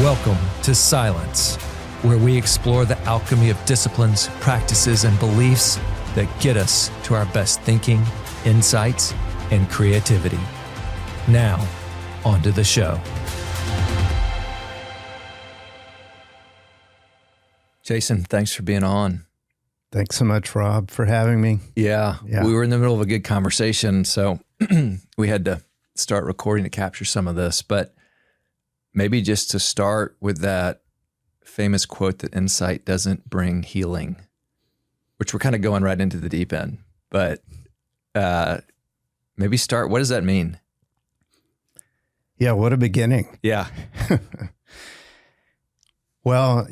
Welcome to Silence, where we explore the alchemy of disciplines, practices, and beliefs that get us to our best thinking, insights, and creativity. Now, on to the show. Jason, thanks for being on. Thanks so much, Rob, for having me. Yeah, we were in the middle of a good conversation, so we had to start recording to capture some of this. But maybe just to start with that famous quote that insight doesn't bring healing, which we're kind of going right into the deep end. But maybe start, what does that mean? Yeah, what a beginning. Yeah. Well,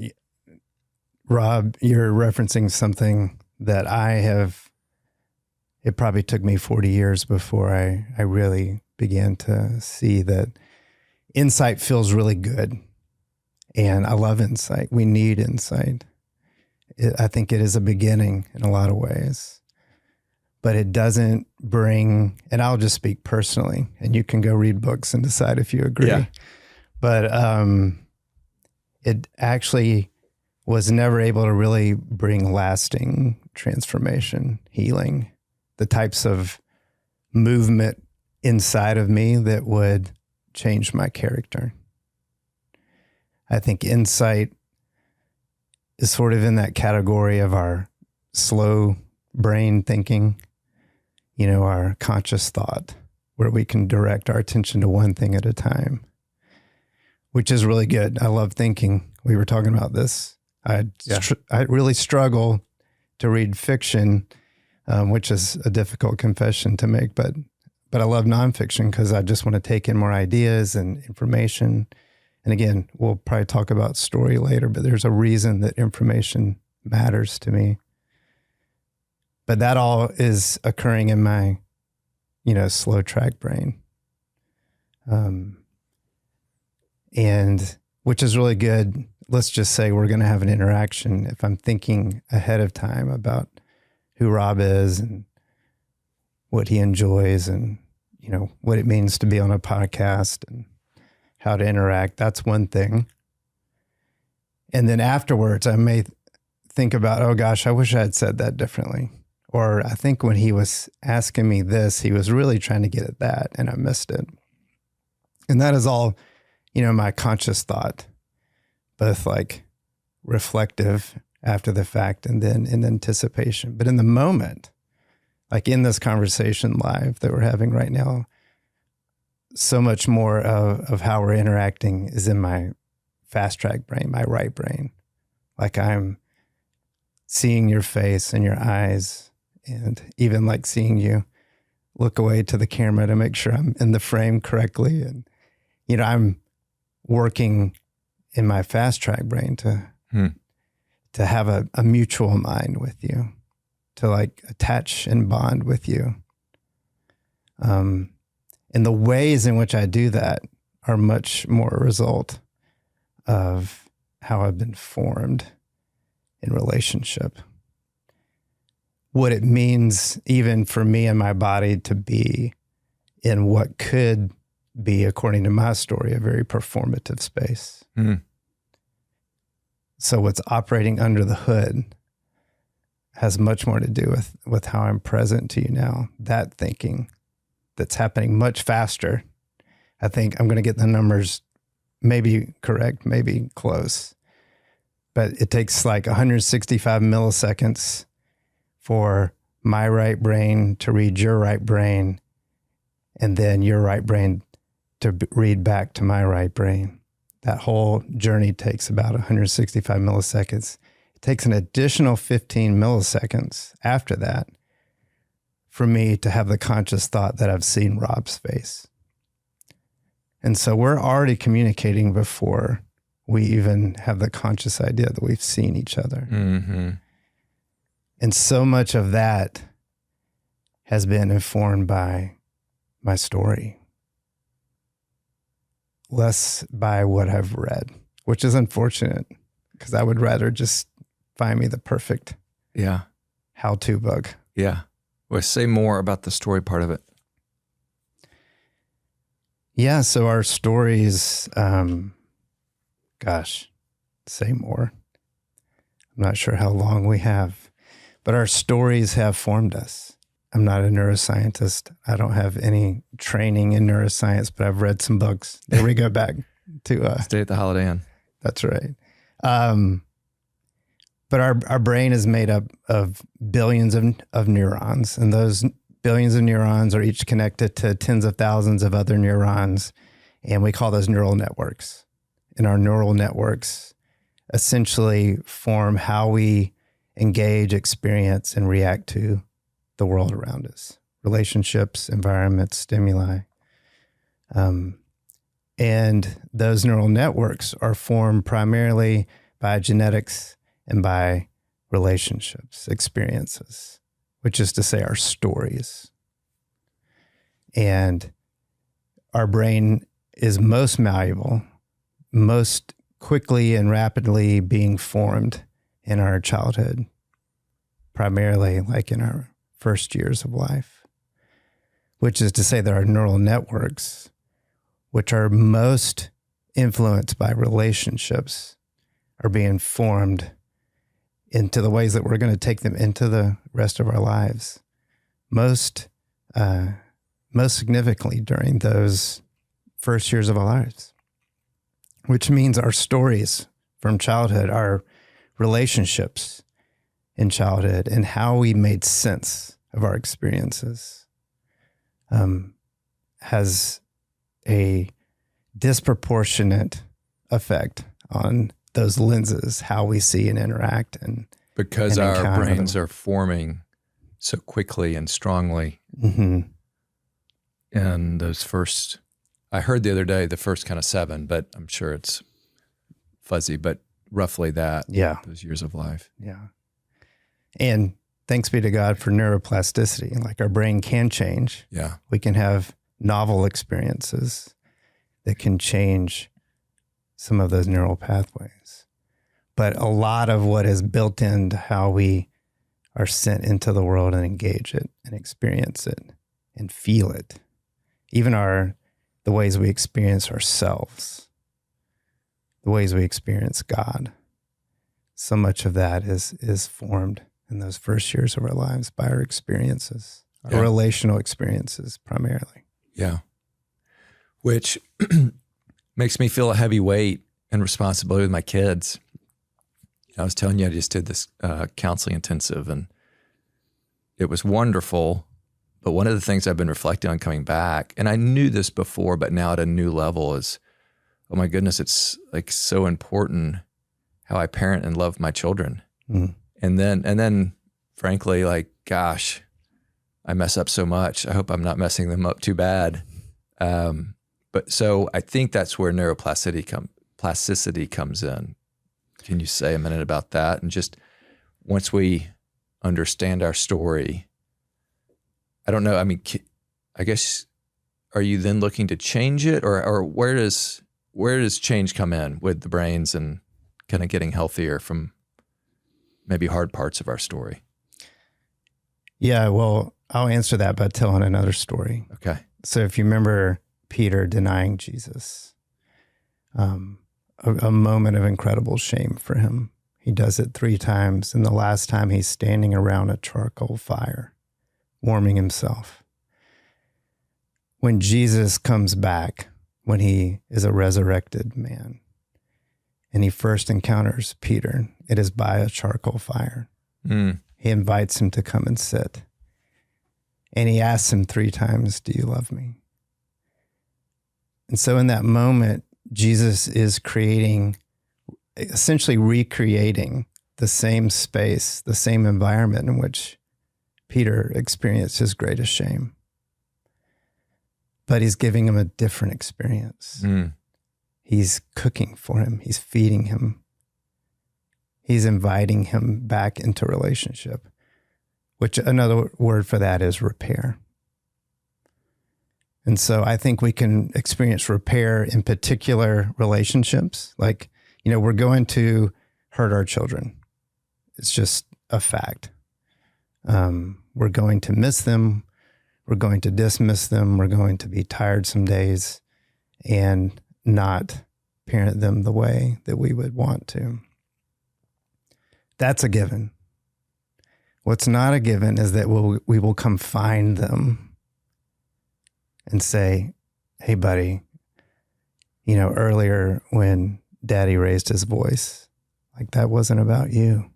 Rob, you're referencing something that it probably took me 40 years before I really began to see that insight feels really good. And I love insight. We need insight. I think it is a beginning in a lot of ways, but it doesn't bring, and I'll just speak personally, and you can go read books and decide if you agree. Yeah. But it actually was never able to really bring lasting transformation, healing, the types of movement inside of me that would change my character. I think insight is sort of in that category of our slow brain thinking, our conscious thought, where we can direct our attention to one thing at a time, which is really good. I love thinking. We were talking about this. I really struggle to read fiction, which is a difficult confession to make, but I love nonfiction because I just want to take in more ideas and information. And again, we'll probably talk about story later, but there's a reason that information matters to me. But that all is occurring in my, slow track brain. And which is really good. Let's just say we're going to have an interaction if I'm thinking ahead of time about who Rob is and what he enjoys and, what it means to be on a podcast and how to interact. That's one thing. And then afterwards, I may think about, oh gosh, I wish I had said that differently. Or I think when he was asking me this, he was really trying to get at that and I missed it. And that is all, my conscious thought, both like reflective after the fact and then in anticipation. But in the moment, like in this conversation live that we're having right now, so much more of how we're interacting is in my fast track brain, my right brain. Like I'm seeing your face and your eyes and even like seeing you look away to the camera to make sure I'm in the frame correctly. And, I'm working in my fast track brain to have a mutual mind with you, to like attach and bond with you. And the ways in which I do that are much more a result of how I've been formed in relationship. What it means even for me and my body to be in what could be, according to my story, a very performative space. Mm. So what's operating under the hood has much more to do with how I'm present to you now. That thinking that's happening much faster. I think I'm going to get the numbers maybe correct, maybe close. But it takes like 165 milliseconds for my right brain to read your right brain, and then your right brain to read back to my right brain. That whole journey takes about 165 milliseconds. It takes an additional 15 milliseconds after that for me to have the conscious thought that I've seen Rob's face. And so we're already communicating before we even have the conscious idea that we've seen each other. Mm-hmm. And so much of that has been informed by my story, less by what I've read, which is unfortunate because I would rather just find me the perfect how-to book. Yeah. Well, say more about the story part of it. Yeah, so our stories gosh, say more. I'm not sure how long we have, but our stories have formed us. I'm not a neuroscientist. I don't have any training in neuroscience, but I've read some books. There we go back to Stay at the Holiday Inn. That's right. But our brain is made up of billions of neurons, and those billions of neurons are each connected to tens of thousands of other neurons, and we call those neural networks. And our neural networks essentially form how we engage, experience, and react to the world around us, relationships, environments, stimuli. And those neural networks are formed primarily by genetics and by relationships, experiences, which is to say our stories. And our brain is most malleable, most quickly and rapidly being formed in our childhood, primarily like in our first years of life, which is to say that our neural networks, which are most influenced by relationships, are being formed into the ways that we're going to take them into the rest of our lives. Most significantly during those first years of our lives, which means our stories from childhood, our relationships in childhood, and how we made sense of our experiences has a disproportionate effect on those lenses, how we see and interact. And because our brains are forming so quickly and strongly. Mm-hmm. And those first, I heard the other day, the first kind of 7, but I'm sure it's fuzzy, but roughly that. Yeah. Those years of life. Yeah. And thanks be to God for neuroplasticity. Like our brain can change. Yeah. We can have novel experiences that can change some of those neural pathways. But a lot of what is built into how we are sent into the world and engage it and experience it and feel it, even the ways we experience ourselves, the ways we experience God. So much of that is formed in those first years of our lives by our experiences, our relational experiences primarily. Yeah. Which makes me feel a heavy weight and responsibility with my kids. I was telling you, I just did this counseling intensive, and it was wonderful. But one of the things I've been reflecting on coming back, and I knew this before, but now at a new level, is, oh my goodness, it's like so important how I parent and love my children. Mm. And then frankly, like, gosh, I mess up so much. I hope I'm not messing them up too bad. But so I think that's where neuroplasticity comes in. Can you say a minute about that? And just once we understand our story, I don't know. I mean, I guess, are you then looking to change it, or where does change come in with the brains and kind of getting healthier from maybe hard parts of our story? Yeah, well, I'll answer that by telling another story. Okay. So if you remember Peter denying Jesus, a moment of incredible shame for him. He does it 3 times, and the last time he's standing around a charcoal fire, warming himself. When Jesus comes back, when he is a resurrected man, and he first encounters Peter, it is by a charcoal fire. Mm. He invites him to come and sit. And he asks him 3 times, "Do you love me?" And so in that moment, Jesus is essentially recreating the same space, the same environment in which Peter experienced his greatest shame. But he's giving him a different experience. Mm. He's cooking for him. He's feeding him. He's inviting him back into relationship, which another word for that is repair. And so I think we can experience repair in particular relationships. Like, we're going to hurt our children. It's just a fact. We're going to miss them. We're going to dismiss them. We're going to be tired some days and not parent them the way that we would want to. That's a given. What's not a given is that we will come find them and say, hey, buddy, you know, earlier when Daddy raised his voice, like that wasn't about you.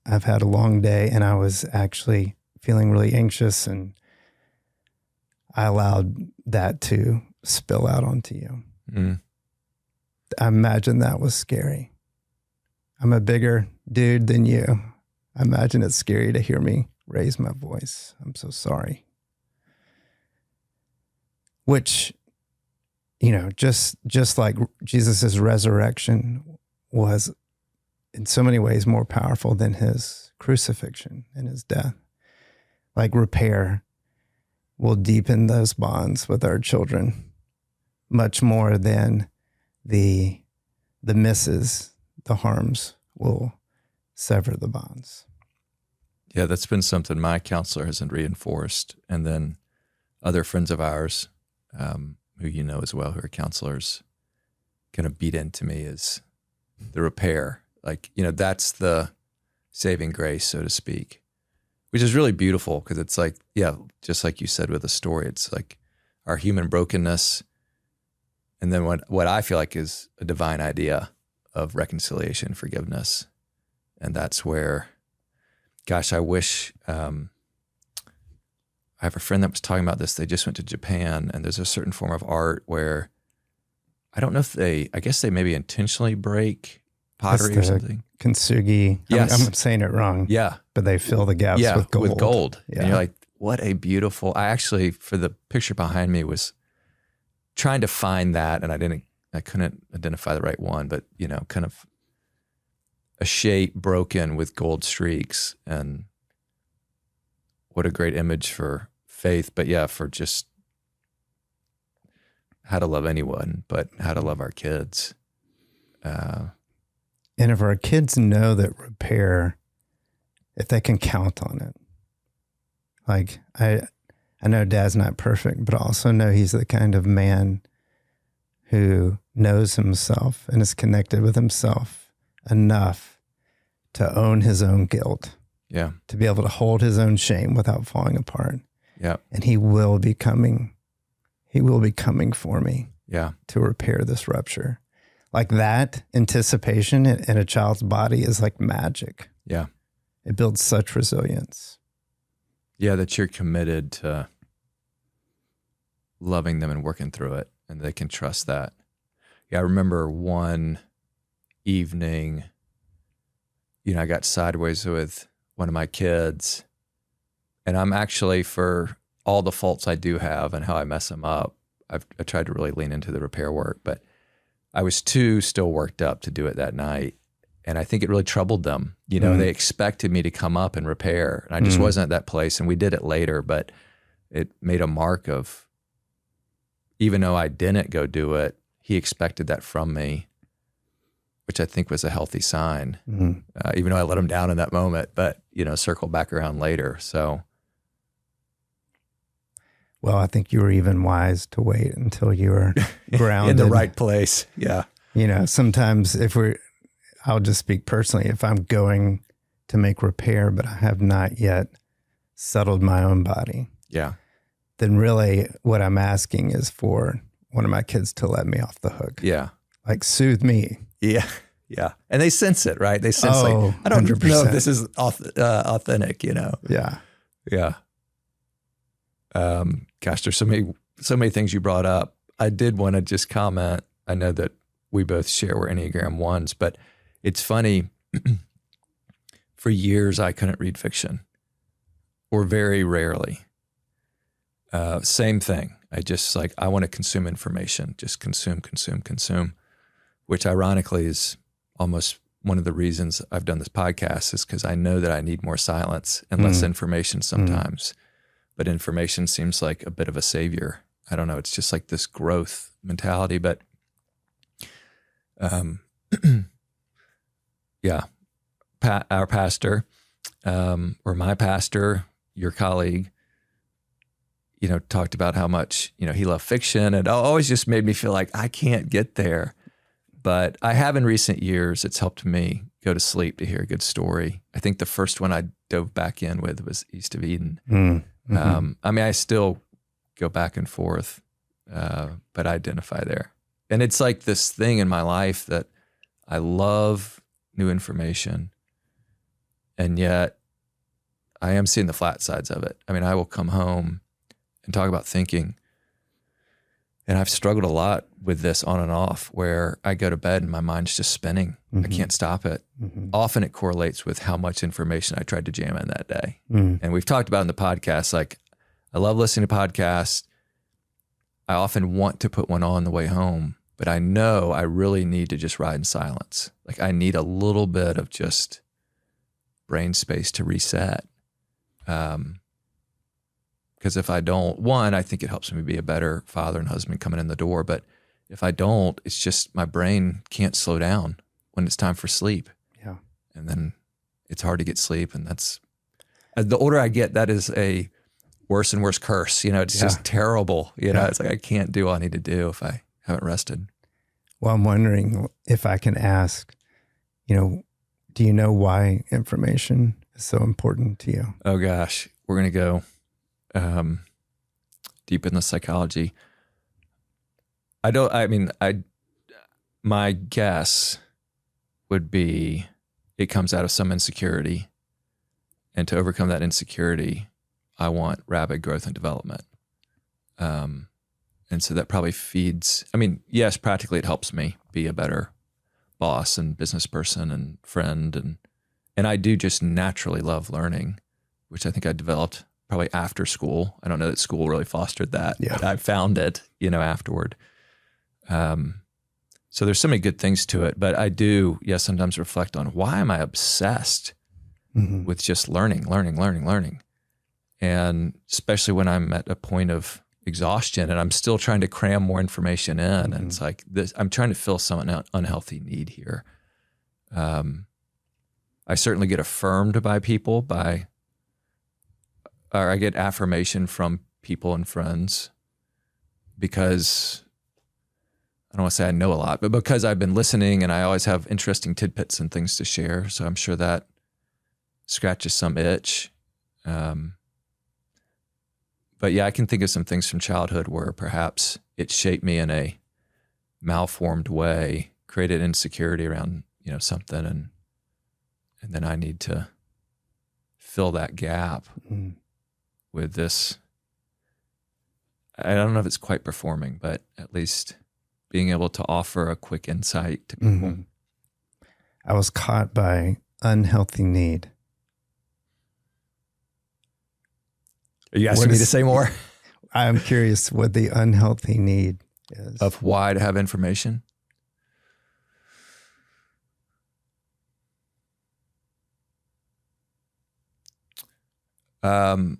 I've had a long day and I was actually feeling really anxious, and I allowed that to spill out onto you. Mm. I imagine that was scary. I'm a bigger dude than you. I imagine it's scary to hear me raise my voice. I'm so sorry. Which, you know, just like Jesus's resurrection was in so many ways more powerful than his crucifixion and his death. Like repair will deepen those bonds with our children much more than the misses, the harms will sever the bonds. Yeah, that's been something my counselor has reinforced. And then other friends of ours, who you know as well, who are counselors, kind of beat into me is the repair. Like, you know, that's the saving grace, so to speak, which is really beautiful because it's like, yeah, just like you said with the story, it's like our human brokenness. And then what I feel like is a divine idea of reconciliation, forgiveness. And that's where, gosh, I wish, I have a friend that was talking about this. They just went to Japan, and there's a certain form of art where I don't know if I guess they maybe intentionally break pottery or something. Kintsugi. Yes. I'm saying it wrong. Yeah. But they fill the gaps with gold. With gold. Yeah. And you're like, what a beautiful, I actually, for the picture behind me, was trying to find that, and I couldn't identify the right one, but, you know, kind of a shape broken with gold streaks. And what a great image for faith, but yeah, for just how to love anyone, but how to love our kids. And if our kids know that repair, if they can count on it, like I know Dad's not perfect, but I also know he's the kind of man who knows himself and is connected with himself enough to own his own guilt. Yeah. To be able to hold his own shame without falling apart. Yeah. And he will be coming for me. Yeah. To repair this rupture. Like that anticipation in a child's body is like magic. Yeah. It builds such resilience. Yeah, that you're committed to loving them and working through it, and they can trust that. Yeah, I remember one evening, you know, I got sideways with one of my kids, and I'm actually, for all the faults I do have and how I mess them up, I tried to really lean into the repair work, but I was too still worked up to do it that night. And I think it really troubled them. You know, they expected me to come up and repair, and I just wasn't at that place. And we did it later, but it made a mark of, even though I didn't go do it, he expected that from me, which I think was a healthy sign, even though I let him down in that moment, but, you know, circle back around later. So. Well, I think you were even wise to wait until you were grounded. In the right place. Yeah. You know, sometimes I'll just speak personally, if I'm going to make repair, but I have not yet settled my own body. Yeah. Then really what I'm asking is for one of my kids to let me off the hook. Yeah. Like soothe me. Yeah. Yeah. And they sense it, right? They sense like, I don't 100%. know if this is authentic, you know? Yeah. Yeah. Gosh, there's so many things you brought up. I did want to just comment. I know that we both share we're Enneagram 1s, but it's funny. For years, I couldn't read fiction, or very rarely. Same thing. I want to consume information, just consume, which ironically is almost one of the reasons I've done this podcast, is because I know that I need more silence and less information sometimes. But information seems like a bit of a savior. I don't know. It's just like this growth mentality, but yeah, our pastor, or my pastor, your colleague, talked about how much, he loved fiction, and it always just made me feel like I can't get there. But I have in recent years, it's helped me go to sleep to hear a good story. I think the first one I dove back in with was East of Eden. Mm-hmm. I still go back and forth, but I identify there. And it's like this thing in my life that I love new information, and yet I am seeing the flat sides of it. I will come home and talk about thinking, and I've struggled a lot with this on and off, where I go to bed and my mind's just spinning. Mm-hmm. I can't stop it. Mm-hmm. Often it correlates with how much information I tried to jam in that day. Mm-hmm. And we've talked about in the podcast, like I love listening to podcasts. I often want to put one on the way home, but I know I really need to just ride in silence. Like I need a little bit of just brain space to reset. Because if I don't, one, I think it helps me be a better father and husband coming in the door. But if I don't, it's just my brain can't slow down when it's time for sleep. Yeah. And then it's hard to get sleep. And that's, the older I get, that is a worse and worse curse. It's just terrible. It's like I can't do all I need to do if I haven't rested. Well, I'm wondering if I can ask, do you know why information is so important to you? Oh gosh, we're going to go deep in the psychology. My guess would be it comes out of some insecurity, and to overcome that insecurity, I want rapid growth and development. And so that probably feeds, yes, practically it helps me be a better boss and business person and friend. And I do just naturally love learning, which I think I developed probably after school. I don't know that school really fostered that. Yeah. But I found it, afterward. So there's so many good things to it, but I do, sometimes reflect on why am I obsessed Mm-hmm. with just learning. And especially when I'm at a point of exhaustion and I'm still trying to cram more information in. Mm-hmm. And it's like this, I'm trying to fill some unhealthy need here. I certainly get affirmed by people or I get affirmation from people and friends because I don't want to say I know a lot, but because I've been listening and I always have interesting tidbits and things to share. So I'm sure that scratches some itch. But yeah, I can think of some things from childhood where perhaps it shaped me in a malformed way, created insecurity around, something. And then I need to fill that gap Mm-hmm. with this. I don't know if it's quite performing, but at least being able to offer a quick insight to people. Mm-hmm. I was caught by unhealthy need. Are you asking me to say more? I'm curious what the unhealthy need is. Of why to have information? Sorry,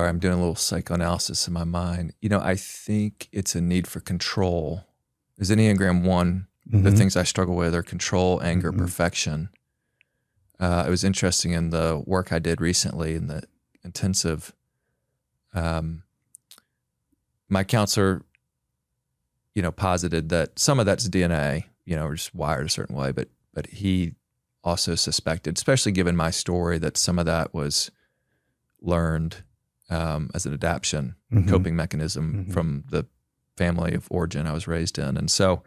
I'm doing a little psychoanalysis in my mind. I think it's a need for control. Is Enneagram 1, the Mm-hmm. things I struggle with are control, anger, Mm-hmm. perfection. It was interesting in the work I did recently in the intensive. My counselor, posited that some of that's DNA, we're just wired a certain way, but he also suspected, especially given my story, that some of that was learned as an adaptation, Mm-hmm. coping mechanism Mm-hmm. from the family of origin I was raised in. And so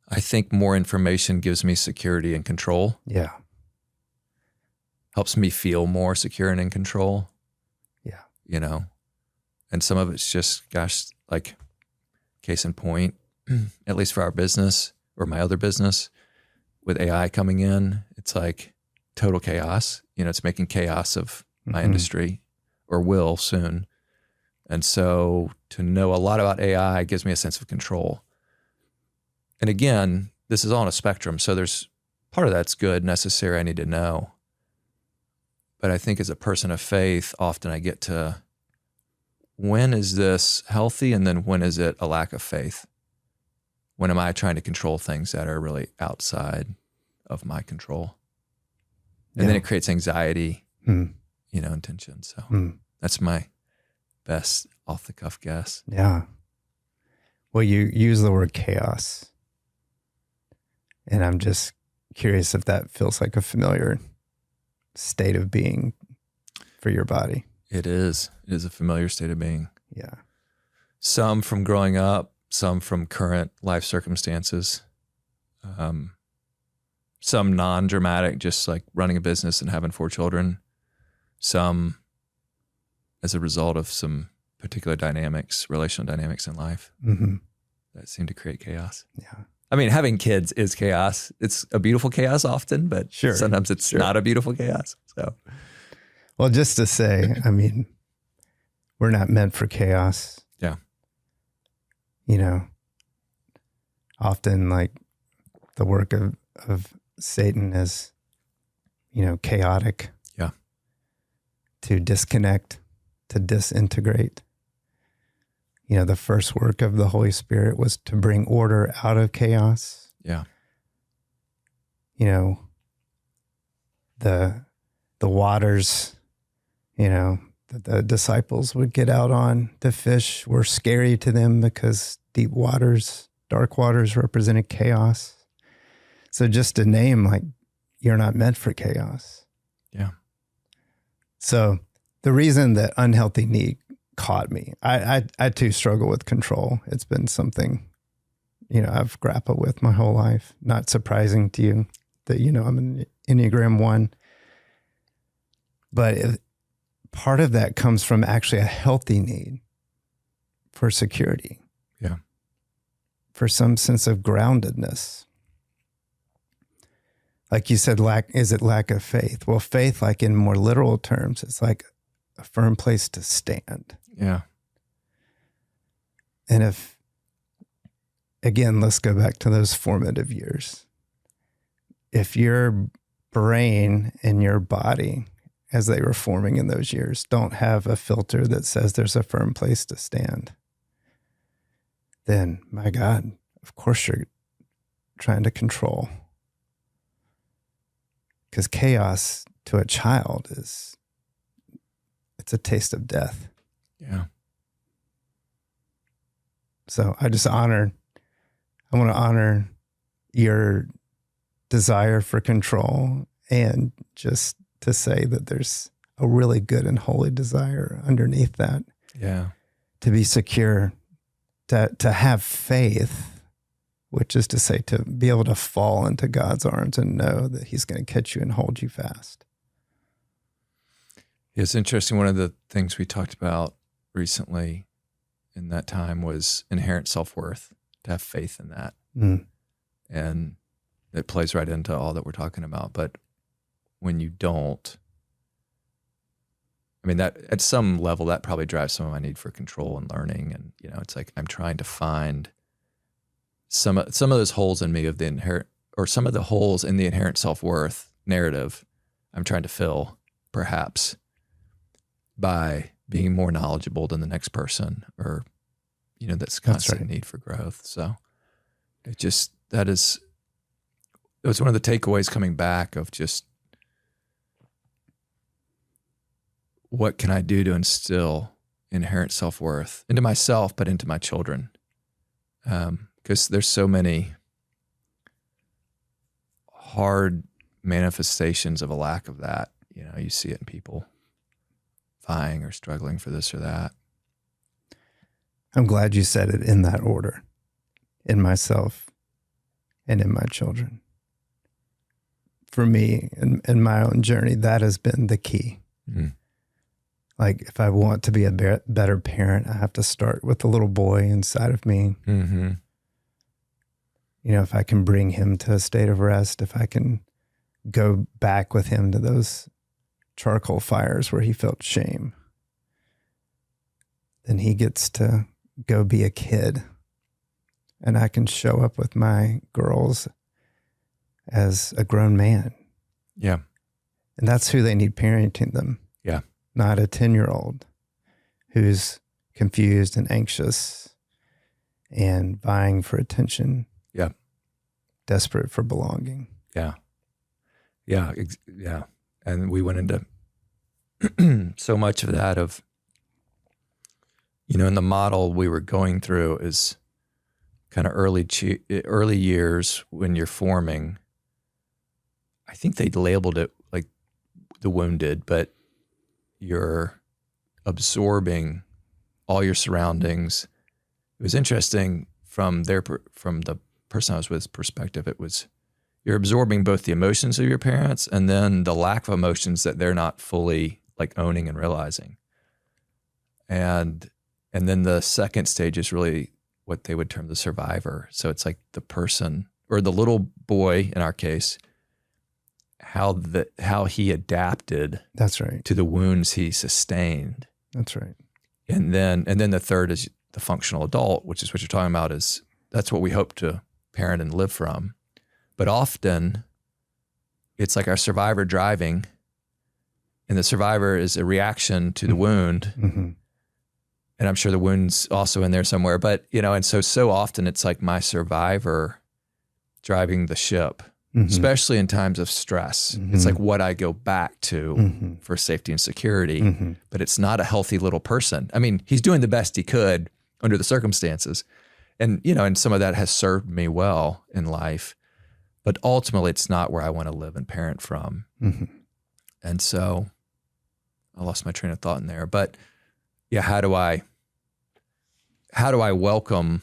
I think more information gives me security and control, Yeah. helps me feel more secure and in control. Yeah. And some of it's just, gosh, like case in point, at least for our business or my other business with AI coming in, it's like total chaos. It's making chaos of my Mm-hmm. industry, or will soon. And so to know a lot about AI gives me a sense of control. And again, this is all on a spectrum. So there's part of that's good, necessary, I need to know. But I think as a person of faith, often I get to, when is this healthy? And then when is it a lack of faith? When am I trying to control things that are really outside of my control? And then it creates anxiety, Mm. and tension. So Mm. that's my best off the cuff guess. Yeah. Well, you use the word chaos. And I'm just curious if that feels like a familiar state of being for your body. It is. It is a familiar state of being. Yeah. Some from growing up, some from current life circumstances, some non-dramatic, just like running a business and having 4 children, some as a result of some particular dynamics, relational dynamics in life that seem to create chaos. Yeah. I mean, having kids is chaos. It's a beautiful chaos often, but sometimes it's not a beautiful chaos. So, well, just to say, I mean, we're not meant for chaos. Yeah. You know, often like the work of Satan is, you know, chaotic. Yeah. To disconnect, to disintegrate. You know, the first work of the Holy Spirit was to bring order out of chaos. Yeah. You know, the waters, you know, that the disciples would get out on to fish were scary to them because deep waters, dark waters represented chaos. So just to name, like, you're not meant for chaos. Yeah. So the reason that unhealthy need caught me, I too struggle with control. It's been something, you know, I've grappled with my whole life. Not surprising to you that, you know, I'm an Enneagram 1. But part of that comes from actually a healthy need for security. Yeah. For some sense of groundedness. Like you said, is it lack of faith? Well, faith, like in more literal terms, it's like a firm place to stand. Yeah. And if, again, let's go back to those formative years. If your brain and your body, as they were forming in those years, don't have a filter that says there's a firm place to stand, then, my God, of course you're trying to control. Because chaos to a child it's a taste of death. Yeah. So I want to honor your desire for control, and just to say that there's a really good and holy desire underneath that. Yeah. To be secure, to have faith, which is to say to be able to fall into God's arms and know that he's going to catch you and hold you fast. It's interesting. One of the things we talked about recently in that time was inherent self-worth, to have faith in that. And it plays right into all that we're talking about. But when you don't, I mean, that at some level, that probably drives some of my need for control and learning. And, you know, it's like I'm trying to find some of those holes in me of the inherent, or some of the holes in the inherent self-worth narrative I'm trying to fill, perhaps, by being more knowledgeable than the next person, or, you know, that's constant need for growth. So it was one of the takeaways coming back of just, what can I do to instill inherent self-worth into myself, but into my children? Because there's so many hard manifestations of a lack of that. You know, you see it in people vying or struggling for this or that. I'm glad you said it in that order, in myself and in my children. For me, in my own journey, that has been the key. Like, if I want to be a better parent, I have to start with the little boy inside of me. You know, if I can bring him to a state of rest, if I can go back with him to those charcoal fires where he felt shame, then he gets to go be a kid. And I can show up with my girls as a grown man. Yeah. And that's who they need parenting them. Yeah. Not a 10-year-old who's confused and anxious and vying for attention. Yeah. Desperate for belonging. Yeah. Yeah. And we went into so much of that, of And the model we were going through is kind of early years when you're forming. I think they labeled it like the wounded, but you're absorbing all your surroundings. It was interesting from the person I was with perspective. It was, you're absorbing both the emotions of your parents and then the lack of emotions that they're not fully like owning and realizing. And then the second stage is really what they would term the survivor. So it's like the person or the little boy in our case, how he adapted. That's right. To the wounds he sustained. That's right. And then the third is the functional adult, which is what you're talking about. Is that's what we hope to parent and live from. But often it's like our survivor driving, and the survivor is a reaction to the wound. Mm-hmm. And I'm sure the wound's also in there somewhere. But, and so often it's like my survivor driving the ship, especially in times of stress. It's like what I go back to for safety and security, but it's not a healthy little person. I mean, he's doing the best he could under the circumstances. And, and some of that has served me well in life, but ultimately it's not where I want to live and parent from. And so I lost my train of thought in there, but yeah, how do I welcome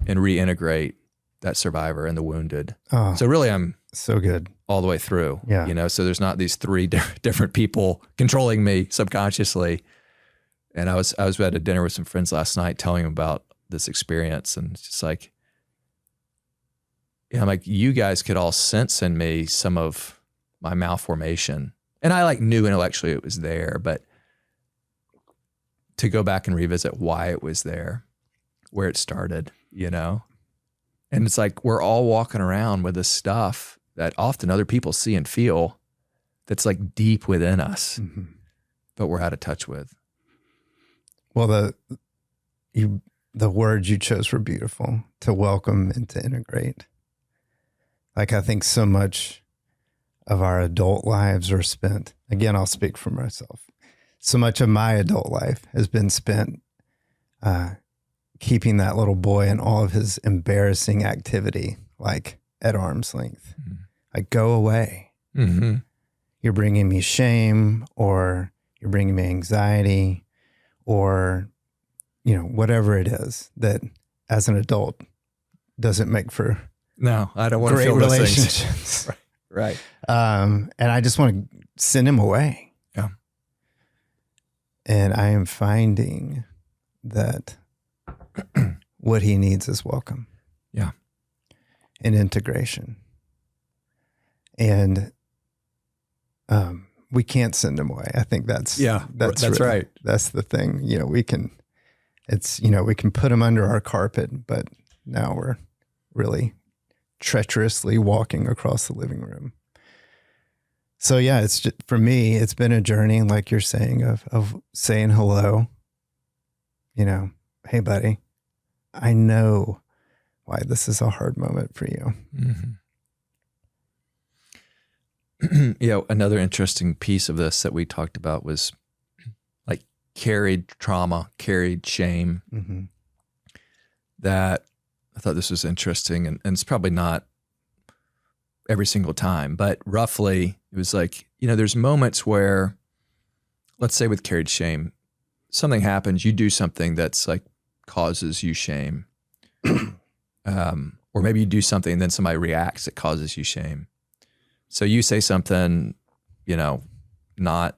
and reintegrate that survivor and the wounded? So really I'm so good all the way through, Yeah. So there's not these three different people controlling me subconsciously. And I was at a dinner with some friends last night telling them about this experience. And it's just like, I'm like, you guys could all sense in me some of my malformation. And I like knew intellectually it was there, but to go back and revisit why it was there, where it started, And it's like we're all walking around with this stuff that often other people see and feel that's like deep within us, but we're out of touch with. Well, the words you chose were beautiful, to welcome and to integrate. Like I think so much of our adult lives are spent, again, I'll speak for myself. So much of my adult life has been spent keeping that little boy and all of his embarrassing activity, like at arm's length. Like, go away. You're bringing me shame, or you're bringing me anxiety, or, whatever it is that as an adult doesn't make for no, I don't want to great feel relationships. Those things. Right. And I just want to send him away. Yeah. And I am finding that what he needs is welcome. Yeah. And integration. And we can't send him away. I think that's really, right. That's the thing. We can put him under our carpet, but now we're really treacherously walking across the living room. So yeah, it's just, for me, it's been a journey, like you're saying, of saying hello. Hey, buddy, I know why this is a hard moment for you. Another interesting piece of this that we talked about was like carried trauma, carried shame. That I thought this was interesting, and it's probably not every single time, but roughly it was like, there's moments where, let's say with carried shame, something happens, you do something that's like causes you shame. Or maybe you do something and then somebody reacts that causes you shame. So you say something, not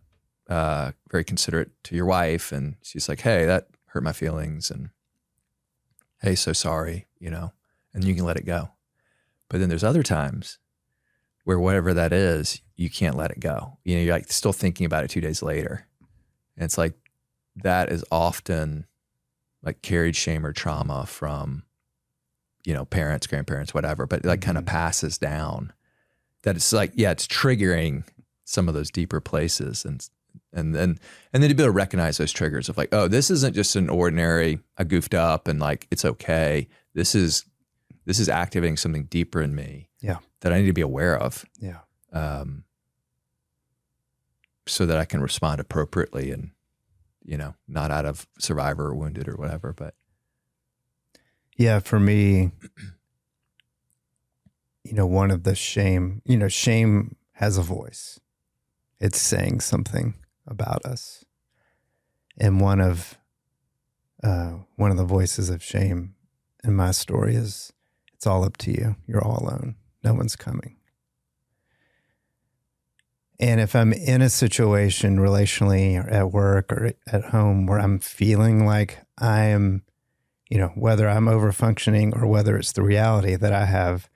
very considerate to your wife, and she's like, hey, that hurt my feelings, and hey, so sorry, and you can let it go. But then there's other times where whatever that is, you can't let it go. You're like still thinking about it 2 days later. And it's like, that is often like carried shame or trauma from, parents, grandparents, whatever, but like kind of passes down. That it's like, it's triggering some of those deeper places. And then to be able to recognize those triggers of like, oh, this isn't just an ordinary, I goofed up and like, it's okay. This is activating something deeper in me that I need to be aware of. So that I can respond appropriately and, not out of survivor or wounded or whatever, but Yeah, for me, one of the shame has a voice. It's saying something about us. And one of the voices of shame in my story is, it's all up to you. You're all alone. No one's coming. And if I'm in a situation relationally or at work or at home where I'm feeling like I am, whether I'm over functioning or whether it's the reality that I have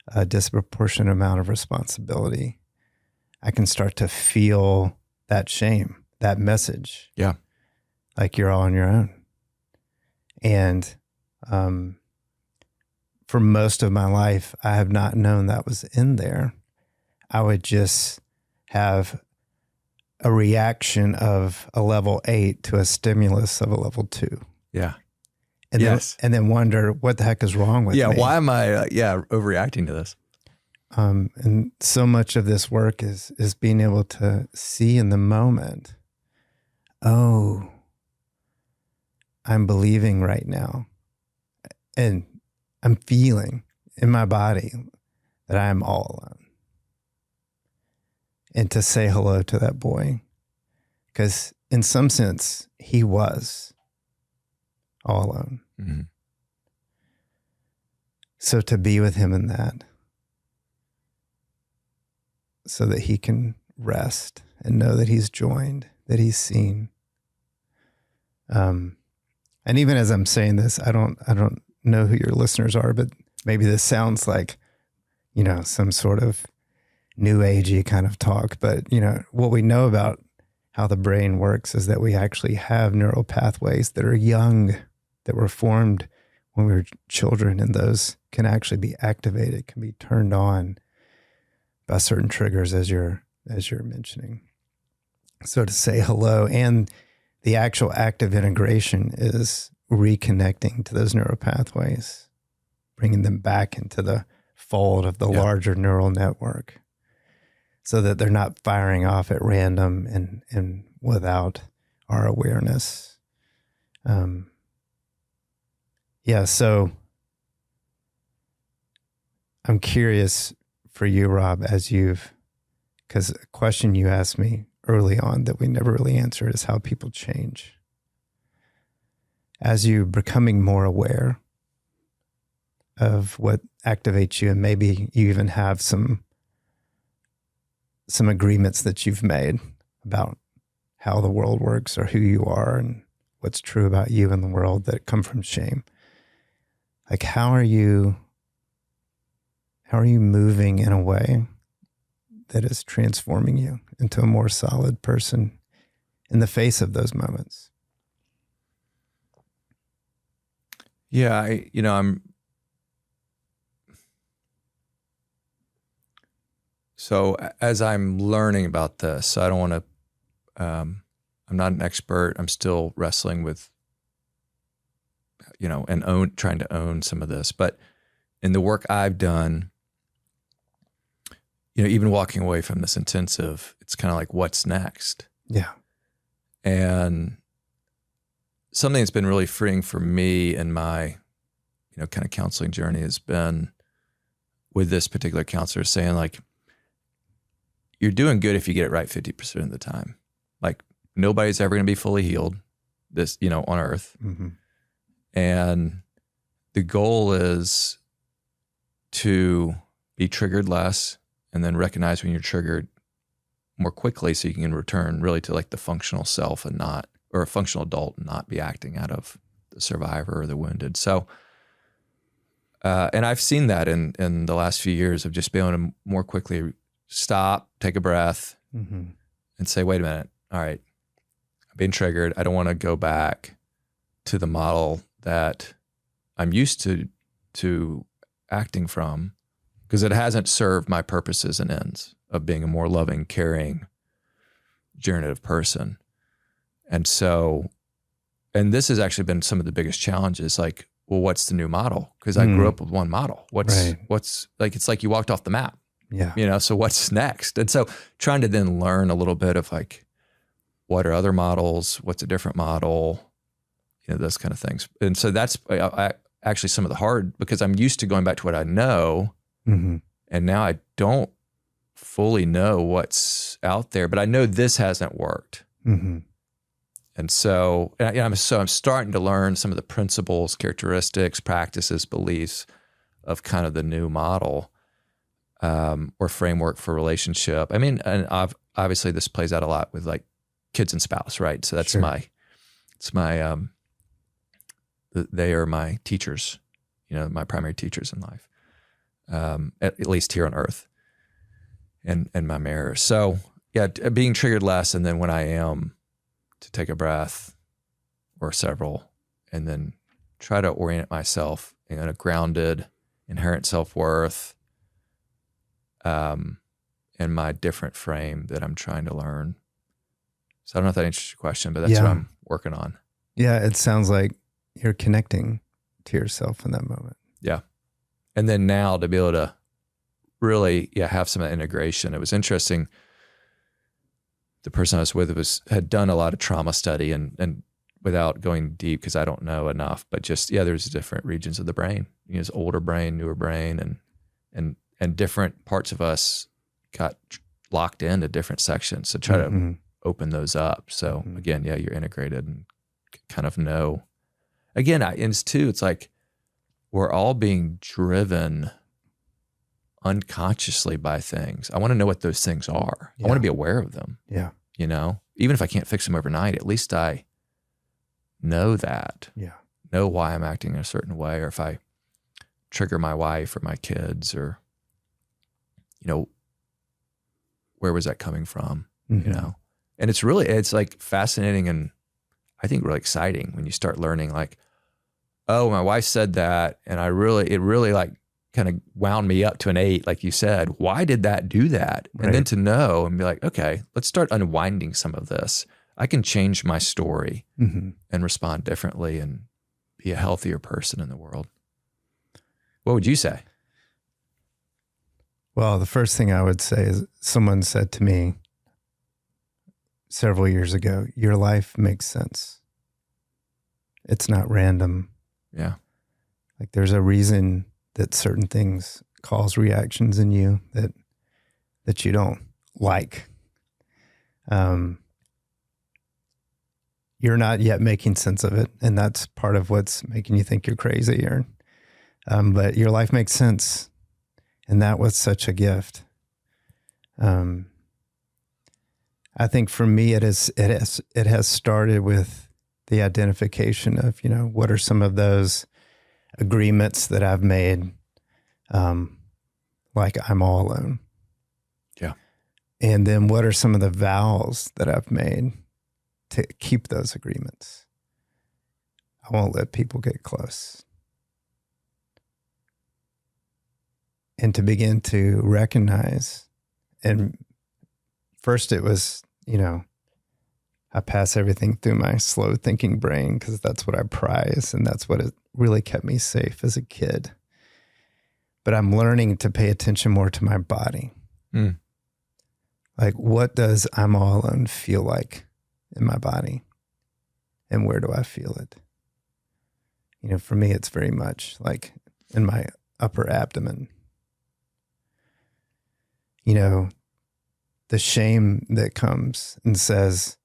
a disproportionate amount of responsibility, I can start to feel that shame, that message. Yeah. Like you're all on your own. And for most of my life, I have not known that was in there. I would just have a reaction of a level 8 to a stimulus of a level 2. Yeah. And yes. then wonder what the heck is wrong with me. Yeah. Why am I, overreacting to this? And so much of this work is being able to see in the moment, oh, I'm believing right now. And I'm feeling in my body that I am all alone. And to say hello to that boy, because in some sense, he was all alone. Mm-hmm. So to be with him in that, so that he can rest and know that he's joined, that he's seen. And even as I'm saying this, I don't know who your listeners are, but maybe this sounds like, some sort of new agey kind of talk. But, what we know about how the brain works is that we actually have neural pathways that are young, that were formed when we were children, and those can actually be activated, can be turned on by certain triggers as you're mentioning. So to say hello, and the actual act of integration is reconnecting to those neural pathways, bringing them back into the fold of the larger neural network, so that they're not firing off at random and without our awareness. So I'm curious for you, Rob, because a question you asked me early on that we never really answered is how people change. As you're becoming more aware of what activates you, and maybe you even have some agreements that you've made about how the world works or who you are and what's true about you in the world that come from shame. Like, how are you moving in a way that is transforming you into a more solid person in the face of those moments? Yeah, so as I'm learning about this, I don't want to, I'm not an expert. I'm still wrestling with, and trying to own some of this. But in the work I've done, even walking away from this intensive, it's kind of like, what's next? Yeah. And something that's been really freeing for me in my, kind of counseling journey has been with this particular counselor saying, like, you're doing good if you get it right 50% of the time. Like, nobody's ever going to be fully healed on earth. Mm-hmm. And the goal is to be triggered less and then recognize when you're triggered more quickly so you can return really to like the functional self and or a functional adult and not be acting out of the survivor or the wounded. So, and I've seen that in the last few years of just being able to more quickly stop, take a breath, mm-hmm. and say, wait a minute. All right, I'm being triggered. I don't want to go back to the model that I'm used to acting from, because it hasn't served my purposes and ends of being a more loving, caring, generative person. And so, and this has actually been some of the biggest challenges, like, well, what's the new model? Because I grew up with one model. What's like, it's like you walked off the map. Yeah. So what's next? And so trying to then learn a little bit of like, what are other models? What's a different model? Those kind of things. And so that's actually some of the hard, because I'm used to going back to what I know. Mm-hmm. And now I don't fully know what's out there, but I know this hasn't worked. Mm-hmm. And so, I'm starting to learn some of the principles, characteristics, practices, beliefs of kind of the new model, or framework for relationship. I mean, and obviously this plays out a lot with like kids and spouse, right? So that's Sure. they are my teachers, my primary teachers in life, at least here on earth, and my mirror. So yeah, being triggered less. And then when I am, to take a breath or several, and then try to orient myself in a grounded, inherent self-worth, and my different frame that I'm trying to learn. So I don't know if that answers your question, but that's what I'm working on. Yeah, it sounds like you're connecting to yourself in that moment. Yeah. And then now to be able to really, have some of that integration. It was interesting. The person I was with had done a lot of trauma study, and without going deep, because I don't know enough, but just, there's different regions of the brain. There's older brain, newer brain, and different parts of us got locked into different sections. So try to open those up. So again, you're integrated and kind of know. Again, it's like we're all being driven unconsciously by things. I want to know what those things are. I want to be aware of them. Yeah. Even if I can't fix them overnight, at least I know that. Yeah. Know why I'm acting in a certain way, or if I trigger my wife or my kids, or, where was that coming from? Mm-hmm. And it's like fascinating, and I think really exciting when you start learning, like, oh, my wife said that, and it really like kind of wound me up to an 8, like you said. Why did that do that? Right. And then to know and be like, okay, let's start unwinding some of this. I can change my story and respond differently and be a healthier person in the world. What would you say? Well, the first thing I would say is, someone said to me several years ago, your life makes sense. It's not random. Yeah. Like, there's a reason that certain things cause reactions in you that you don't like. You're not yet making sense of it, and that's part of what's making you think you're crazy. But your life makes sense, and that was such a gift. I think for me, it has started with the identification of, what are some of those agreements that I've made, like I'm all alone. Yeah. And then what are some of the vows that I've made to keep those agreements? I won't let people get close. And to begin to recognize, and first it was, I pass everything through my slow thinking brain because that's what I prize, and that's what it really kept me safe as a kid. But I'm learning to pay attention more to my body. Like, what does I'm all alone feel like in my body? And where do I feel it? For me, it's very much like in my upper abdomen. The shame that comes and says,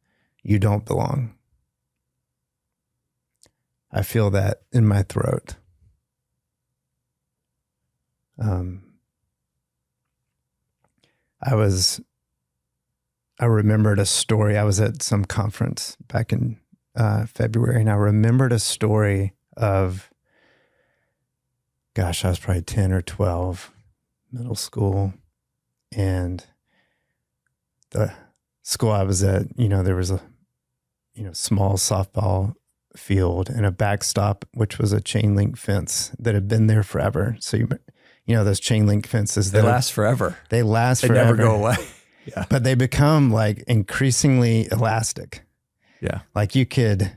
you don't belong. I feel that in my throat. I remembered a story. I was at some conference back in February, and I remembered a story of, I was probably 10 or 12, middle school. And the school I was at, there was a, small softball field and a backstop, which was a chain link fence that had been there forever. So, those chain link fences, they last forever. They last forever. They never go away. Yeah. But they become like increasingly elastic. Yeah. Like, you could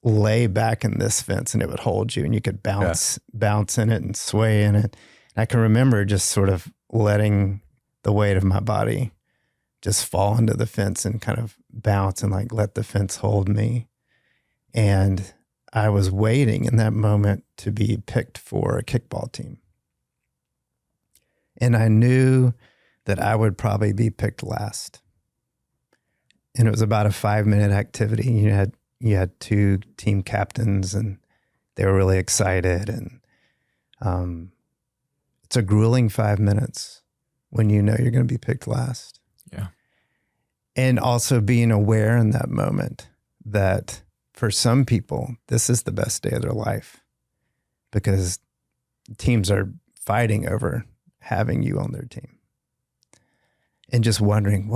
lay back in this fence and it would hold you, and you could bounce in it and sway in it. And I can remember just sort of letting the weight of my body just fall into the fence and kind of bounce and like let the fence hold me. And I was waiting in that moment to be picked for a kickball team. And I knew that I would probably be picked last. And it was about a 5-minute activity. You had 2 team captains and they were really excited. And it's a grueling 5 minutes when you know you're going to be picked last. Yeah. And also being aware in that moment that for some people, this is the best day of their life because teams are fighting over having you on their team. And just wondering,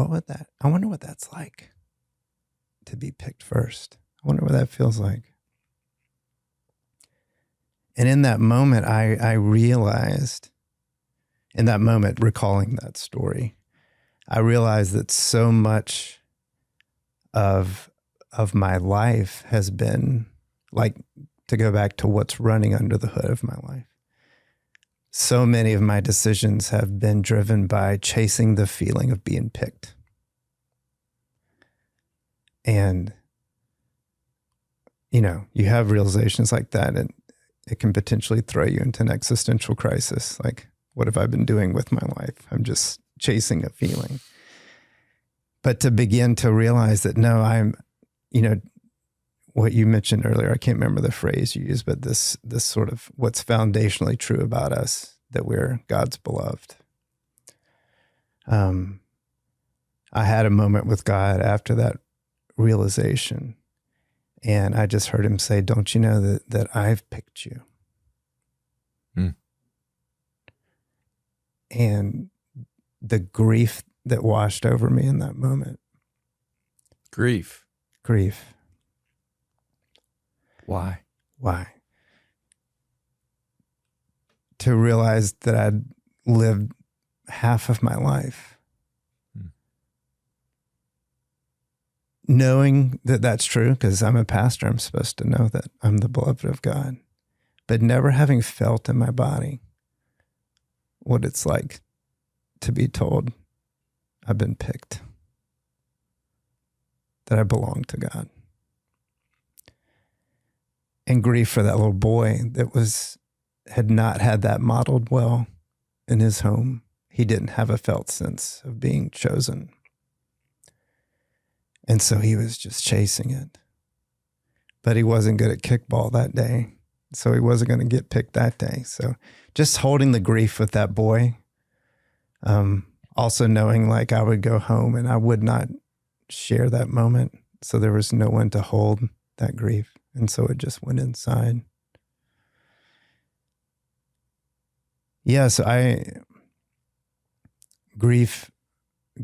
I wonder what that's like to be picked first. I wonder what that feels like. And in that moment, I realized, in that moment, recalling that story, I realized that so much of my life has been, like, to go back to what's running under the hood of my life. So many of my decisions have been driven by chasing the feeling of being picked. And, you have realizations like that, and it can potentially throw you into an existential crisis. Like, what have I been doing with my life? I'm just chasing a feeling. But to begin to realize that, no, I'm, what you mentioned earlier, I can't remember the phrase you used, but this sort of what's foundationally true about us, that we're God's beloved. I had a moment with God after that realization, and I just heard him say, "Don't you know that I've picked you?" And the grief that washed over me in that moment. Grief. Why? To realize that I'd lived half of my life knowing that that's true, because I'm a pastor, I'm supposed to know that I'm the beloved of God, but never having felt in my body what it's like to be told I've been picked, that I belong to God. And grief for that little boy that had not had that modeled well in his home. He didn't have a felt sense of being chosen. And so he was just chasing it. But he wasn't good at kickball that day, so he wasn't going to get picked that day. So just holding the grief with that boy, also knowing like I would go home and I would not share that moment. So there was no one to hold that grief. And so it just went inside. Yeah, so grief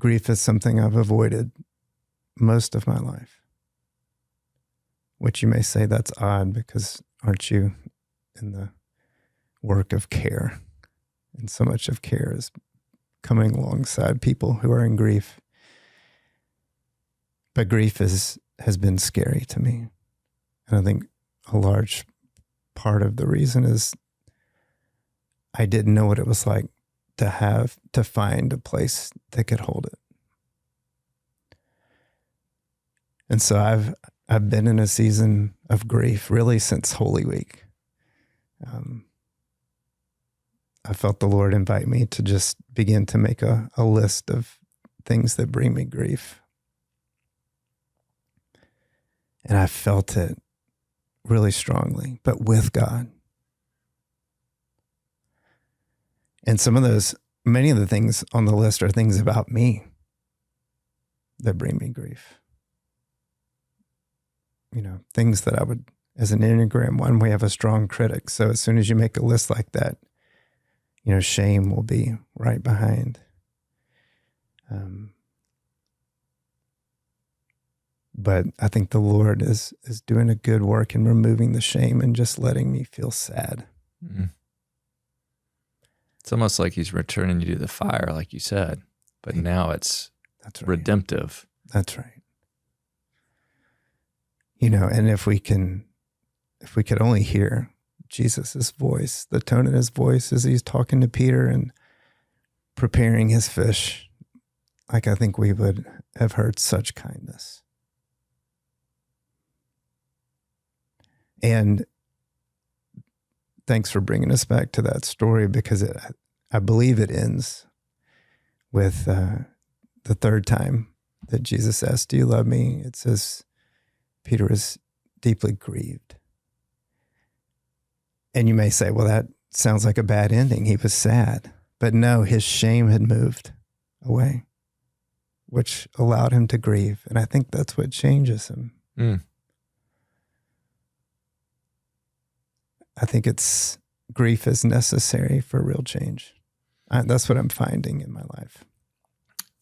is something I've avoided most of my life, which you may say that's odd because aren't you in the work of care? And so much of care is coming alongside people who are in grief. But grief has been scary to me. And I think a large part of the reason is I didn't know what it was like to find a place that could hold it. And so I've been in a season of grief really since Holy Week. I felt the Lord invite me to just begin to make a list of things that bring me grief. And I felt it really strongly, but with God. And many of the things on the list are things about me that bring me grief. Things that I would, as an Enneagram 1, we have a strong critic. So as soon as you make a list like that, shame will be right behind. But I think the Lord is doing a good work in removing the shame and just letting me feel sad. Mm-hmm. It's almost like he's returning you to the fire, like you said, but now it's redemptive. That's right. And if we could only hear Jesus's voice, the tone in his voice as he's talking to Peter and preparing his fish, like I think we would have heard such kindness. And thanks for bringing us back to that story, because I believe it ends with the third time that Jesus asked, "Do you love me?" It says Peter is deeply grieved. And you may say, well, that sounds like a bad ending. He was sad. But no, his shame had moved away, which allowed him to grieve. And I think that's what changes him. Mm. I think grief is necessary for real change. That's what I'm finding in my life.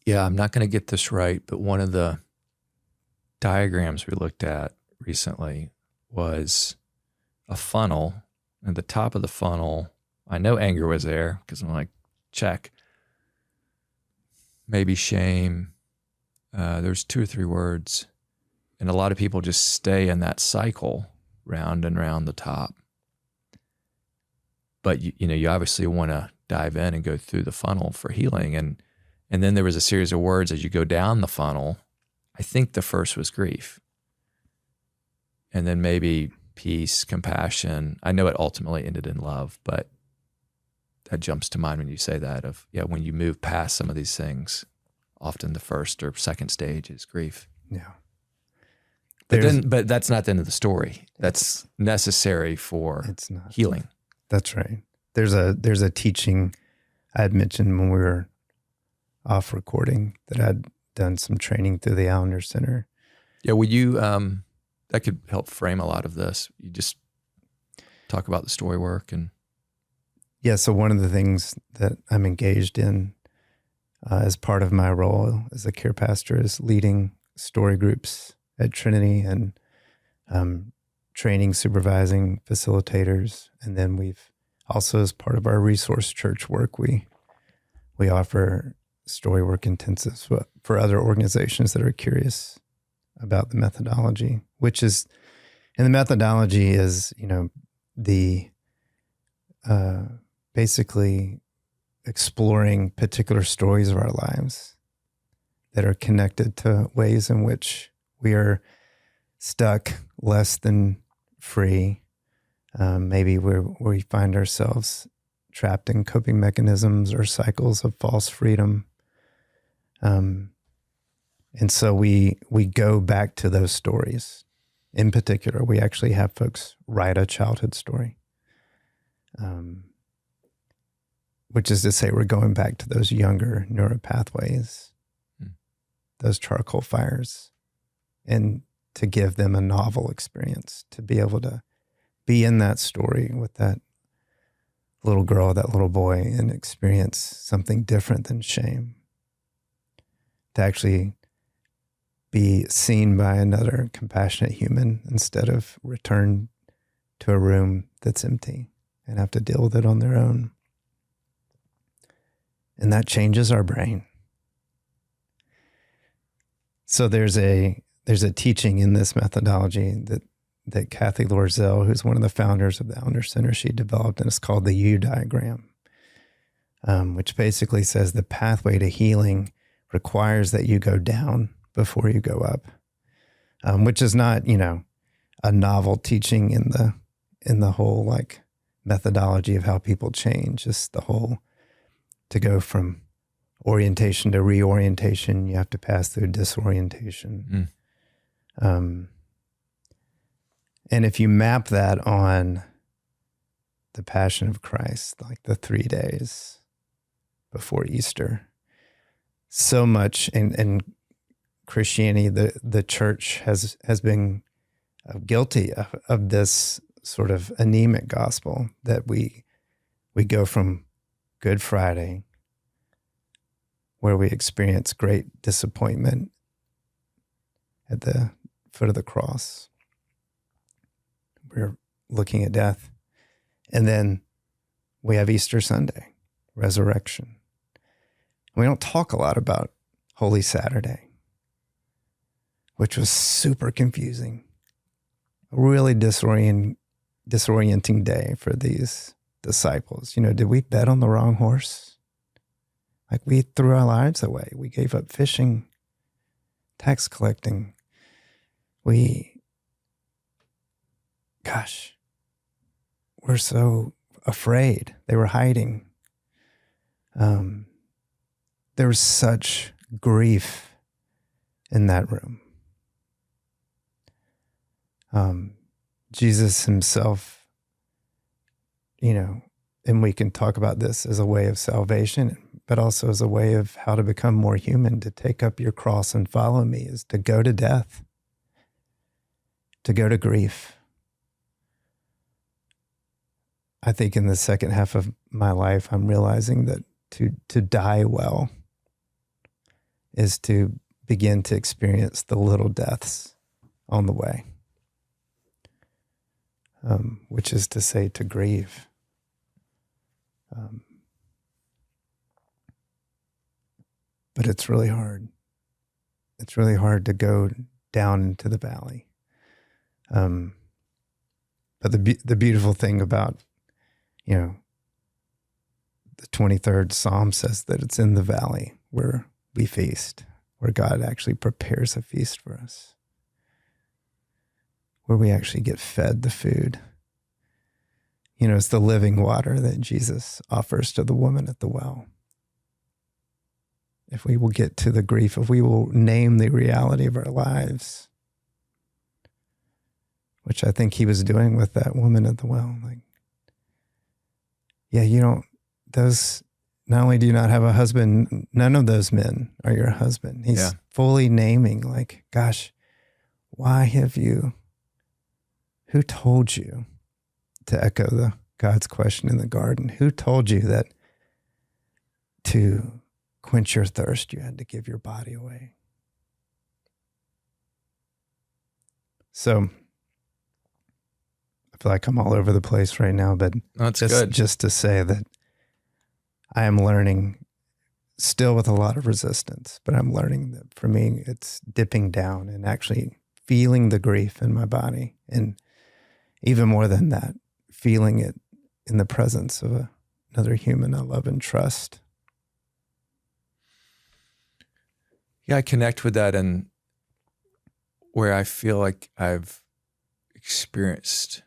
Yeah, I'm not going to get this right, but one of the diagrams we looked at recently was a funnel. At the top of the funnel, I know anger was there because I'm like, check. Maybe shame. There's 2 or 3 words. And a lot of people just stay in that cycle round and round the top. But you obviously want to dive in and go through the funnel for healing. And then there was a series of words as you go down the funnel. I think the first was grief. And then maybe peace, compassion. I know it ultimately ended in love, but that jumps to mind when you say that when you move past some of these things, often the first or second stage is grief. Yeah. But that's not the end of the story. That's necessary for healing. That's right. There's a teaching I had mentioned when we were off recording that I'd done some training through the Allender Center. Yeah, would you, that could help frame a lot of this. You just talk about the story work and. Yeah, so one of the things that I'm engaged in as part of my role as a care pastor is leading story groups at Trinity and training, supervising facilitators. And then we've also, as part of our resource church work, we offer story work intensives for other organizations that are curious about the methodology, and the methodology is, the basically exploring particular stories of our lives that are connected to ways in which we are stuck, less than free, maybe where we find ourselves trapped in coping mechanisms or cycles of false freedom. And so we go back to those stories. In particular, we actually have folks write a childhood story, which is to say we're going back to those younger neuropathways, those charcoal fires, and to give them a novel experience, to be able to be in that story with that little girl, that little boy, and experience something different than shame. To actually be seen by another compassionate human instead of return to a room that's empty and have to deal with it on their own. And that changes our brain. So there's a teaching in this methodology that Kathy Lorzell, who's one of the founders of the Allender Center, she developed, and it's called the U diagram, which basically says the pathway to healing requires that you go down before you go up, which is not, a novel teaching in the whole like methodology of how people change. Just the whole, to go from orientation to reorientation, you have to pass through disorientation. And if you map that on the Passion of Christ, like the 3 days before Easter, so much in Christianity, the church has been guilty of this sort of anemic gospel that we go from Good Friday, where we experience great disappointment at the foot of the cross. We're looking at death. And then we have Easter Sunday, resurrection. We don't talk a lot about Holy Saturday, which was super confusing. A really disorienting day for these disciples. Did we bet on the wrong horse? Like we threw our lives away. We gave up fishing, tax collecting. We're so afraid. They were hiding. There was such grief in that room. Jesus himself, and we can talk about this as a way of salvation, but also as a way of how to become more human. To take up your cross and follow me is to go to death, to go to grief. I think in the second half of my life, I'm realizing that to die well is to begin to experience the little deaths on the way, which is to say to grieve. But it's really hard. It's really hard to go down into the valley. But the beautiful thing about, the 23rd Psalm says that it's in the valley where we feast, where God actually prepares a feast for us, where we actually get fed the food. It's the living water that Jesus offers to the woman at the well. If we will get to the grief, if we will name the reality of our lives, which I think he was doing with that woman at the well. Like, not only do you not have a husband, none of those men are your husband. He's fully naming, like, gosh, who told you, to echo God's question in the garden, who told you that to quench your thirst, you had to give your body away? So I feel like I'm all over the place right now, but that's good. Just to say that I am learning, still with a lot of resistance, but I'm learning that for me, it's dipping down and actually feeling the grief in my body. And even more than that, feeling it in the presence of another human I love and trust. Yeah, I connect with that, and where I feel like I've experienced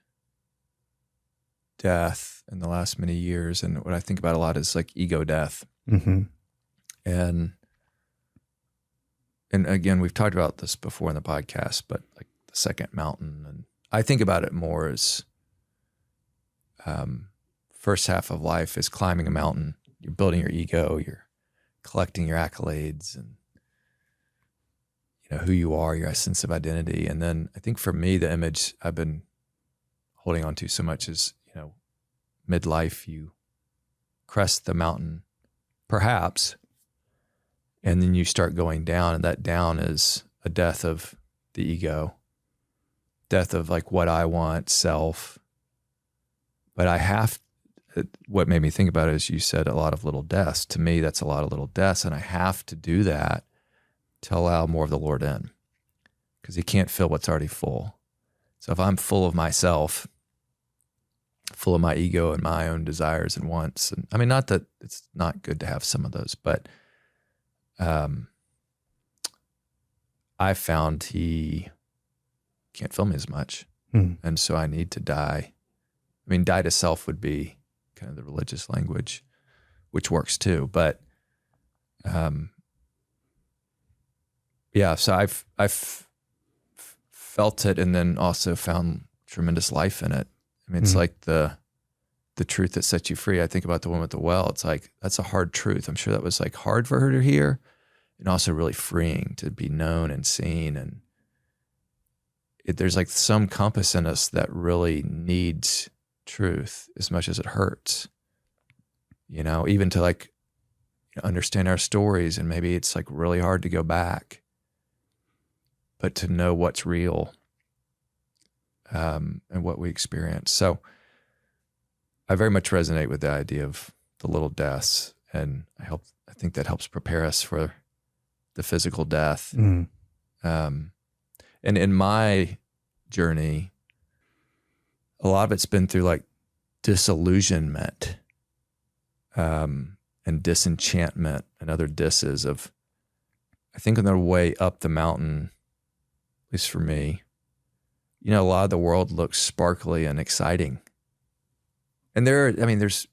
death in the last many years, and what I think about a lot is like ego death. Mm-hmm. And again, we've talked about this before in the podcast, but like the second mountain, and I think about it more as first half of life is climbing a mountain. You're building your ego, you're collecting your accolades and who you are, your sense of identity. And then I think for me, the image I've been holding on to so much is, midlife, you crest the mountain, perhaps, and then you start going down, and that down is a death of the ego, death of like what I want, self. But what made me think about it is you said a lot of little deaths. To me, that's a lot of little deaths, and I have to do that to allow more of the Lord in, because he can't fill what's already full. So if I'm full of myself, full of my ego and my own desires and wants, and I mean, not that it's not good to have some of those, but I found he can't fill me as much. And so I need to die. I mean, die to self would be kind of the religious language, which works too. But so I've felt it, and then also found tremendous life in it. I mean, it's like the truth that sets you free. I think about the woman at the well. It's like, that's a hard truth. I'm sure that was like hard for her to hear, and also really freeing to be known and seen. And there's like some compass in us that really needs truth as much as it hurts, even to like understand our stories. And maybe it's like really hard to go back, but to know what's real, and what we experience. So I very much resonate with the idea of the little deaths, and I think that helps prepare us for the physical death. And in my journey, a lot of it's been through like disillusionment. and disenchantment and other disses of, I think on their way up the mountain, at least for me, a lot of the world looks sparkly and exciting. And there's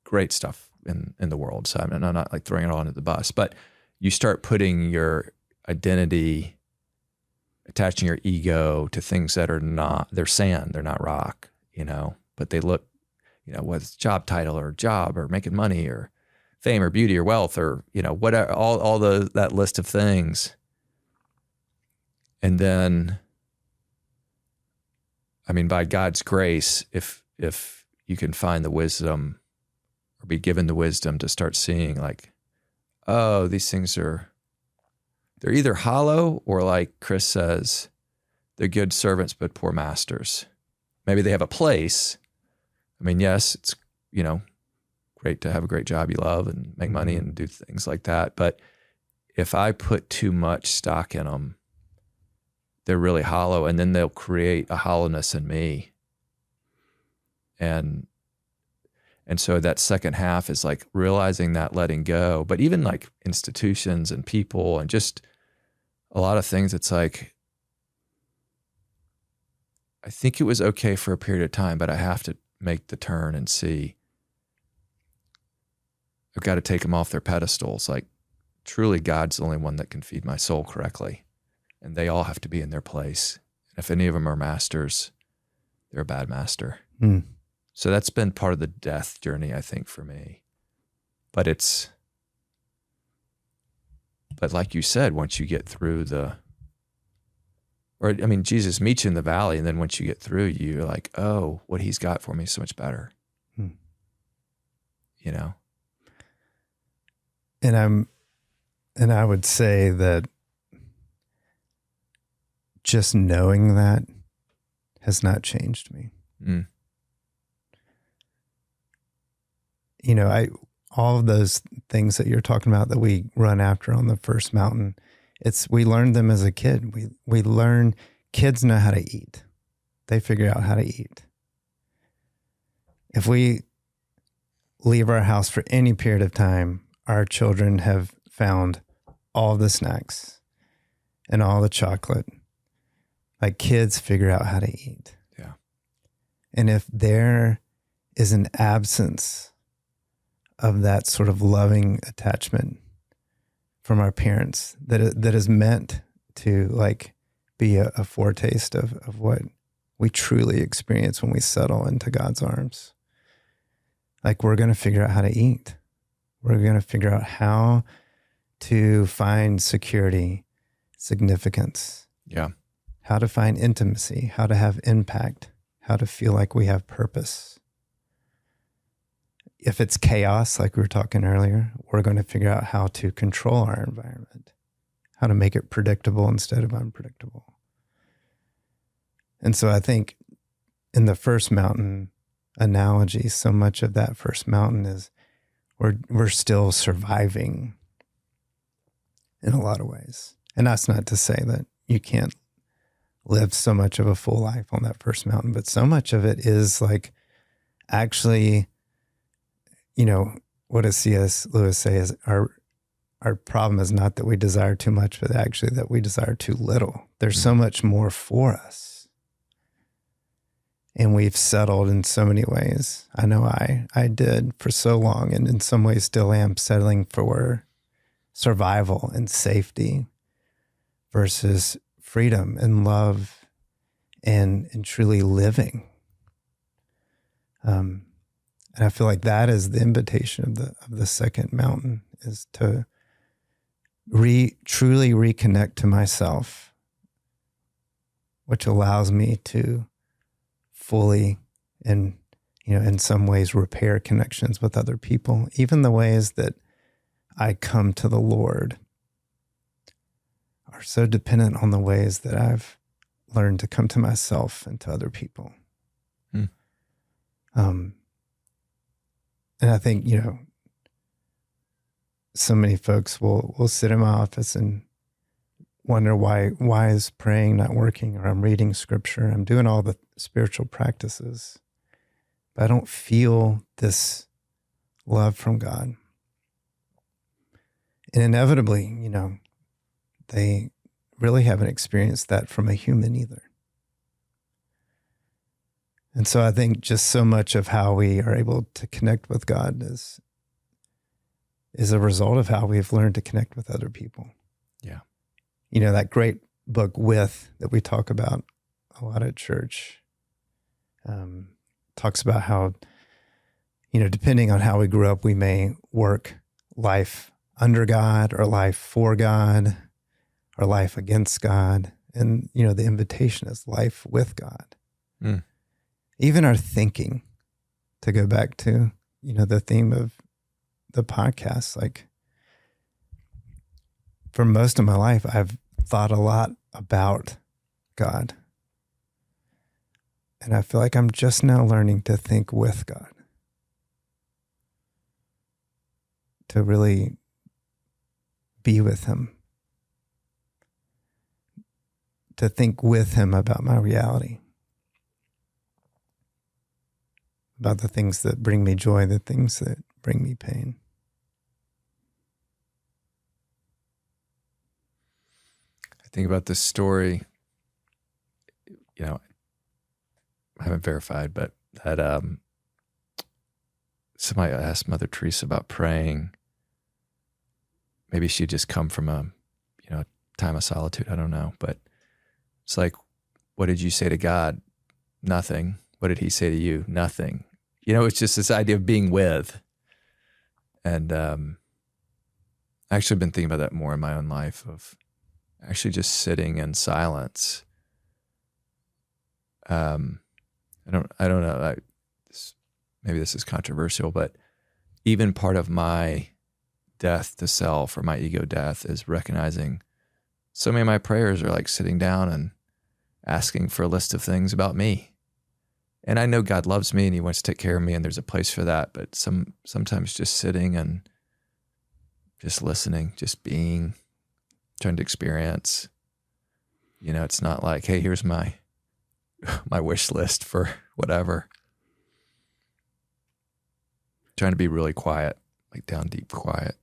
great stuff in the world. So I'm not like throwing it all under the bus, but you start putting your identity, attaching your ego to things that they're sand, they're not rock, but they look, whether it's job title or job or making money or fame or beauty or wealth or, whatever, all that list of things. And then, by God's grace, if you can find the wisdom or be given the wisdom to start seeing like, oh, these things they're either hollow or, like Chris says, they're good servants but poor masters. Maybe they have a place. Yes, it's, great to have a great job you love and make money and do things like that. But if I put too much stock in them, they're really hollow, and then they'll create a hollowness in me. And so that second half is like realizing that, letting go. But even like institutions and people and just a lot of things, it's like, I think it was okay for a period of time, but I have to make the turn and see, I've got to take them off their pedestals. Like, truly God's the only one that can feed my soul correctly. And they all have to be in their place. And if any of them are masters, they're a bad master. Mm. So that's been part of the death journey, I think, for me. But like you said, once you get through Jesus meets you in the valley, and then once you get through, you're like, oh, what he's got for me is so much better. Mm. And I would say that just knowing that has not changed me. Mm. All of those things that you're talking about that we run after on the first mountain, we learned them as a kid. We learn, kids know how to eat. They figure out how to eat. If we leave our house for any period of time, our children have found all the snacks and all the chocolate. Like, kids figure out how to eat. Yeah. And if there is an absence of that sort of loving attachment from our parents that is meant to like be a foretaste of what we truly experience when we settle into God's arms, like, we're going to figure out how to eat. We're going to figure out how to find security, significance. Yeah. How to find intimacy, how to have impact, how to feel like we have purpose. If it's chaos, like we were talking earlier, we're going to figure out how to control our environment, how to make it predictable instead of unpredictable. And so I think in the first mountain analogy, so much of that first mountain is we're still surviving in a lot of ways. And that's not to say that you can't live so much of a full life on that first mountain, but so much of it is like, actually, what does C.S. Lewis say is our problem is not that we desire too much, but actually that we desire too little. There's so much more for us. And we've settled in so many ways. I know I did for so long, and in some ways still am, settling for survival and safety versus freedom and love and truly living. And I feel like that is the invitation of the second mountain, is to truly reconnect to myself, which allows me to fully and, in some ways repair connections with other people. Even the ways that I come to the Lord are so dependent on the ways that I've learned to come to myself and to other people. And I think, so many folks will sit in my office and wonder why is praying not working, or I'm reading scripture, I'm doing all the spiritual practices, but I don't feel this love from God. And inevitably, they really haven't experienced that from a human either. And so I think just so much of how we are able to connect with God is a result of how we've learned to connect with other people. Yeah. That great book that we talk about a lot at church, talks about how, depending on how we grew up, we may work life under God or life for God or life against God. And, the invitation is life with God. Mm. Even our thinking, to go back to, the theme of the podcast, like for most of my life, I've thought a lot about God. And I feel like I'm just now learning to think with God, to really be with him, to think with him about my reality, about the things that bring me joy, the things that bring me pain. I think about this story, I haven't verified, but that somebody asked Mother Teresa about praying. Maybe she'd just come from a time of solitude. I don't know, but it's like, what did you say to God? Nothing. What did he say to you? Nothing. It's just this idea of being with. And I actually been thinking about that more in my own life, of actually just sitting in silence. I don't know. Maybe this is controversial, but even part of my death to self, or my ego death, is recognizing so many of my prayers are like sitting down and asking for a list of things about me. And I know God loves me and he wants to take care of me, and there's a place for that. But sometimes just sitting and just listening, just being, trying to experience, it's not like, hey, here's my wish list for whatever. Trying to be really quiet, like down deep quiet.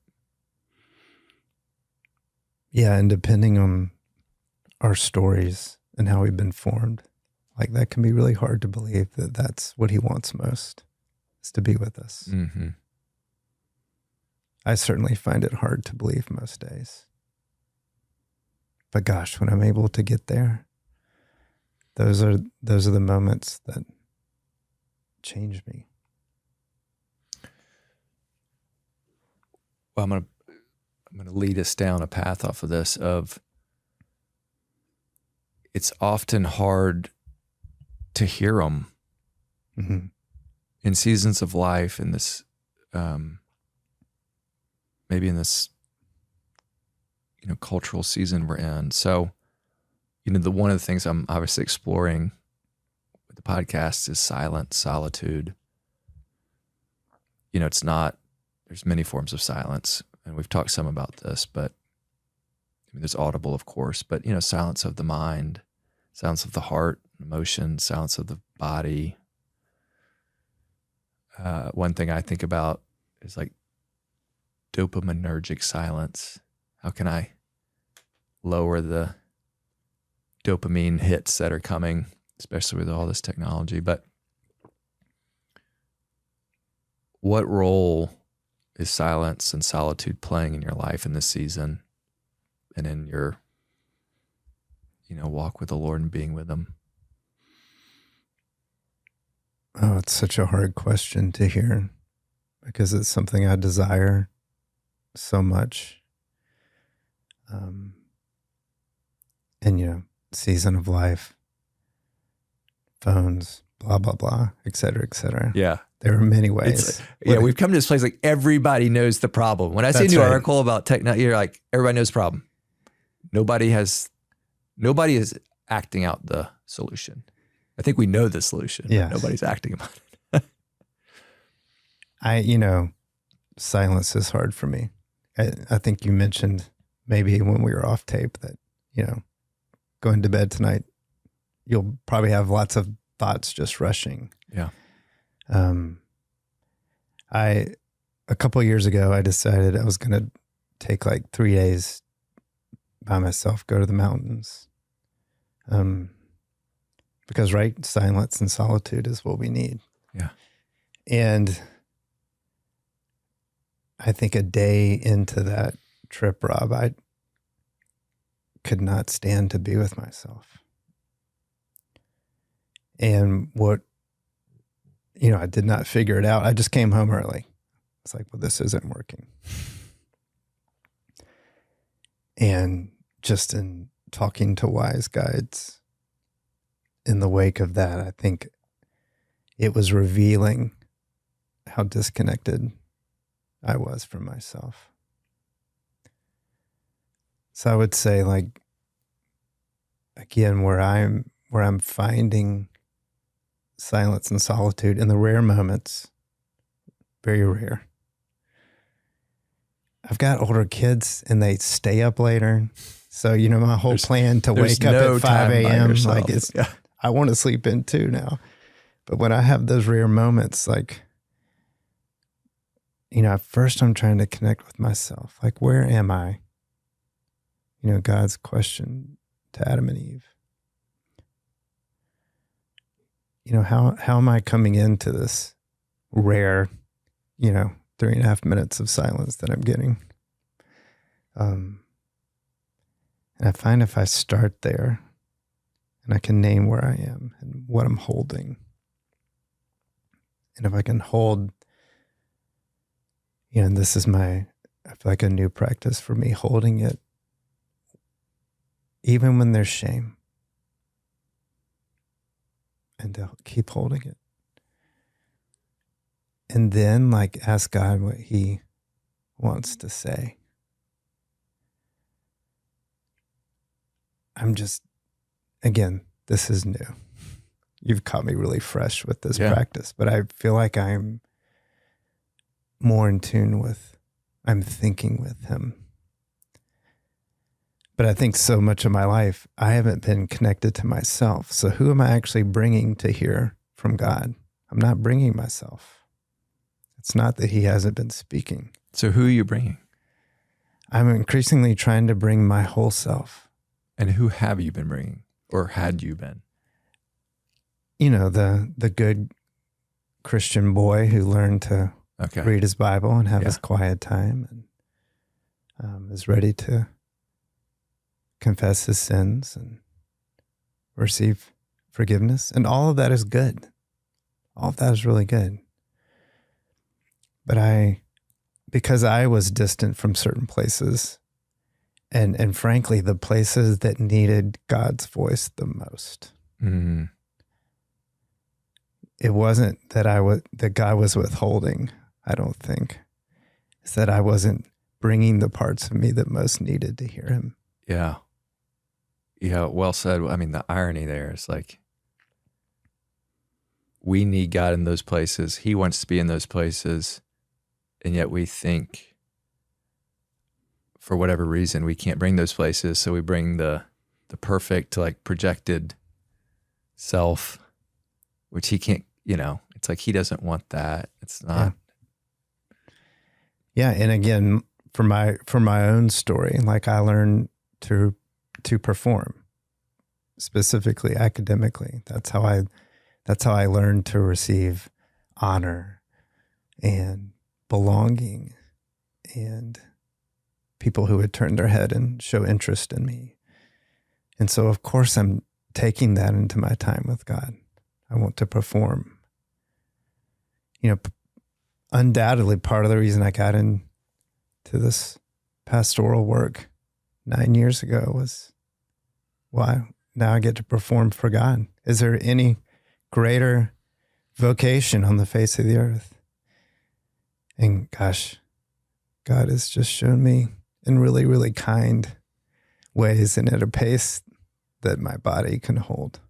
Yeah. And depending on our stories and how we've been formed, like that can be really hard to believe that that's what he wants most, is to be with us. Mm-hmm. I certainly find it hard to believe most days. But gosh, when I'm able to get there, those are the moments that change me. Well, I'm gonna lead us down a path off of this. Of it's often hard to hear them Mm-hmm. in seasons of life, in this, maybe in this, cultural season we're in. So, one of the things I'm obviously exploring with the podcast is silence, solitude. It's not, there's many forms of silence, and we've talked some about this, but there's audible, of course, but, silence of the mind, silence of the heart, emotion, silence of the body. One thing I think about is like dopaminergic silence. How can I lower the dopamine hits that are coming, especially with all this technology? But what role is silence and solitude playing in your life in this season, and in your, walk with the Lord and being with him? Oh, it's such a hard question to hear, because it's something I desire so much. And, season of life, phones, blah, blah, blah, et cetera, et cetera. Yeah. There are many ways. We've come to this place like everybody knows the problem. When I see a new article about technology, you're like, everybody knows the problem. Nobody is acting out the solution. I think we know the solution, but nobody's acting about it. Silence is hard for me. I think you mentioned maybe when we were off tape that, going to bed tonight, you'll probably have lots of thoughts just rushing. Yeah. A couple of years ago, I decided I was going to take like 3 days by myself, go to the mountains. Because silence and solitude is what we need. Yeah. And I think a day into that trip, Rob, I could not stand to be with myself. And I did not figure it out. I just came home early. It's like, well, this isn't working. And just in talking to wise guides in the wake of that, I think it was revealing how disconnected I was from myself. So I would say, like, again, where I'm finding silence and solitude in the rare moments, very rare. I've got older kids and they stay up later. So, my whole plan to wake up at 5 a.m., like I want to sleep in too now. But when I have those rare moments, like, first I'm trying to connect with myself. Like, where am I? God's question to Adam and Eve. How am I coming into this rare, 3.5 minutes of silence that I'm getting? And I find if I start there and I can name where I am and what I'm holding, and if I can hold, and this is I feel like a new practice for me, holding it even when there's shame, and to keep holding it. And then, like, ask God what he wants to say. Again, this is new. You've caught me really fresh with this practice, but I feel like I'm more in tune with, I'm thinking with him. But I think so much of my life, I haven't been connected to myself. So who am I actually bringing to hear from God? I'm not bringing myself. It's not that he hasn't been speaking. So who are you bringing? I'm increasingly trying to bring my whole self. And who have you been bringing, or had you been? The good Christian boy who learned to read his Bible and have his quiet time, and is ready to confess his sins and receive forgiveness. And all of that is good. All of that is really good. But because I was distant from certain places, and frankly, the places that needed God's voice the most. Mm-hmm. It wasn't that that God was withholding, I don't think. It's that I wasn't bringing the parts of me that most needed to hear him. Yeah. Yeah, well said. I mean, the irony there is, like, we need God in those places. He wants to be in those places. And yet we think, for whatever reason, we can't bring those places. So we bring the perfect, like, projected self, which he can't, it's like he doesn't want that. It's not. Yeah. And again, for my own story, like, I learned to perform, specifically academically. That's how I learned to receive honor and belonging and people who would turn their head and show interest in me. And so, of course, I'm taking that into my time with God. I want to perform. Undoubtedly part of the reason I got into this pastoral work 9 years ago was, why now I get to perform for God. Is there any greater vocation on the face of the earth? And gosh, God has just shown me in really, really kind ways and at a pace that my body can hold,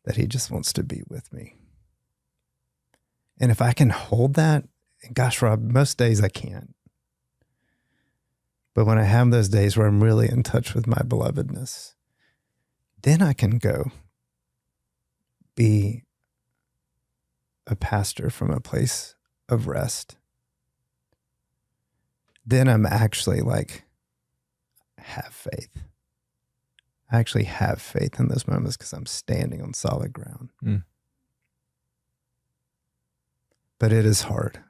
that he just wants to be with me. And if I can hold that, and gosh, Rob, most days I can't. But when I have those days where I'm really in touch with my belovedness, then I can go be a pastor from a place of rest. then I'm actually like, have faith. I actually have faith in those moments because I'm standing on solid ground. Mm. But it is hard.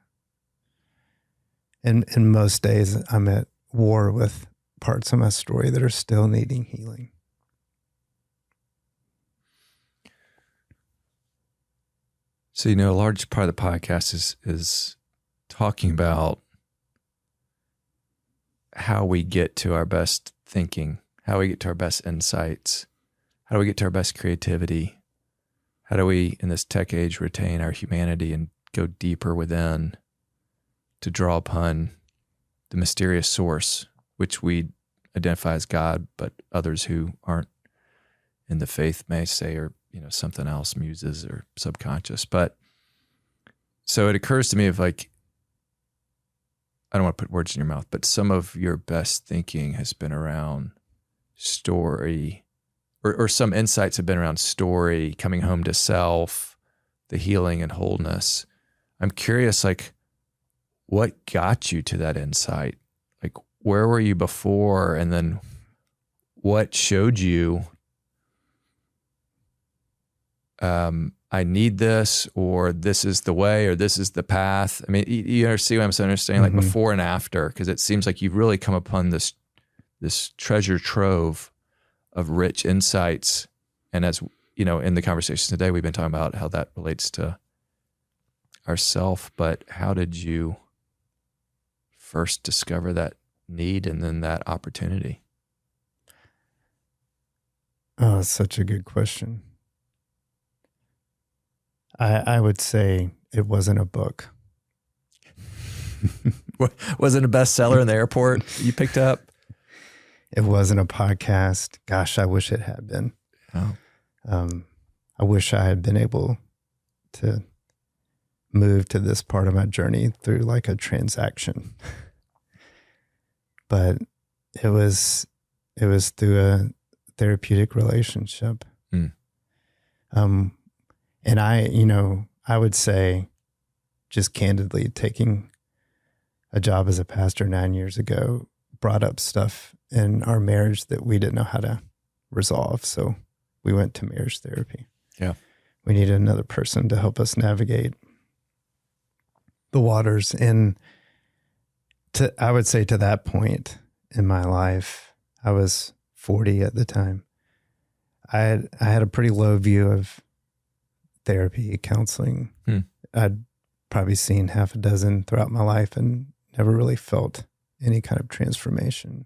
And most days I'm at war with parts of my story that are still needing healing. So, a large part of the podcast is talking about how we get to our best thinking, how we get to our best insights, how do we get to our best creativity, how do we, in this tech age, retain our humanity and go deeper within to draw upon the mysterious source, which we identify as God, but others who aren't in the faith may say, or something else, muses or subconscious. But so it occurs to me of like, I don't want to put words in your mouth, but some of your best thinking has been around story, or some insights have been around story, coming home to self, the healing and wholeness. I'm curious, like, what got you to that insight? Like, where were you before? And then what showed you, I need this, or this is the way, or this is the path? I mean, you see what I'm understanding, like before and after, because it seems like you've really come upon this treasure trove of rich insights. And as in the conversation today, we've been talking about how that relates to ourself. But how did you first discover that need and then that opportunity? Oh, it's such a good question. I would say it wasn't a book. Wasn't a bestseller in the airport you picked up? It wasn't a podcast. Gosh, I wish it had been. Oh. I wish I had been able to move to this part of my journey through like a transaction. But it was through a therapeutic relationship. Mm. And I would say, just candidly, taking a job as a pastor 9 years ago brought up stuff in our marriage that we didn't know how to resolve. So we went to marriage therapy. Yeah. We needed another person to help us navigate the waters. And I would say to that point in my life, I was 40 at the time. I had a pretty low view of therapy, counseling. I'd probably seen half a dozen throughout my life and never really felt any kind of transformation.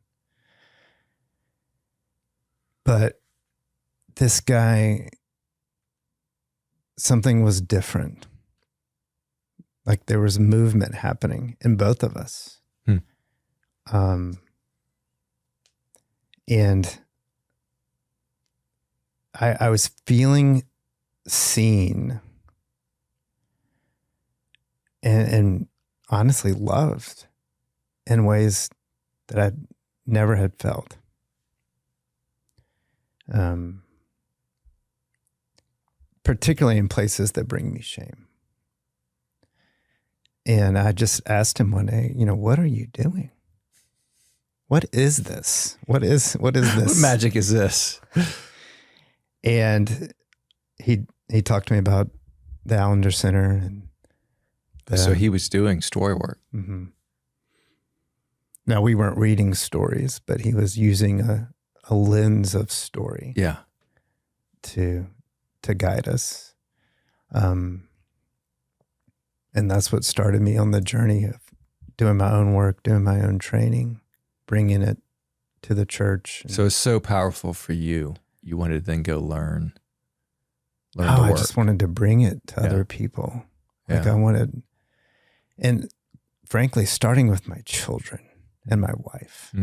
But this guy, something was different. Like there was movement happening in both of us. And I was feeling seen and honestly loved in ways that I never had felt. Particularly in places that bring me shame. And I just asked him one day, what are you doing? What is this? What is this? What magic is this? And he talked to me about the Allender Center. And so he was doing story work. Mm-hmm. Now, we weren't reading stories, but he was using a lens of story. Yeah. To guide us. And that's what started me on the journey of doing my own work, doing my own training, bringing it to the church. So it's so powerful for you. You wanted to then go learn the work. I just wanted to bring it to other people. Like I wanted, and frankly, starting with my children and my wife.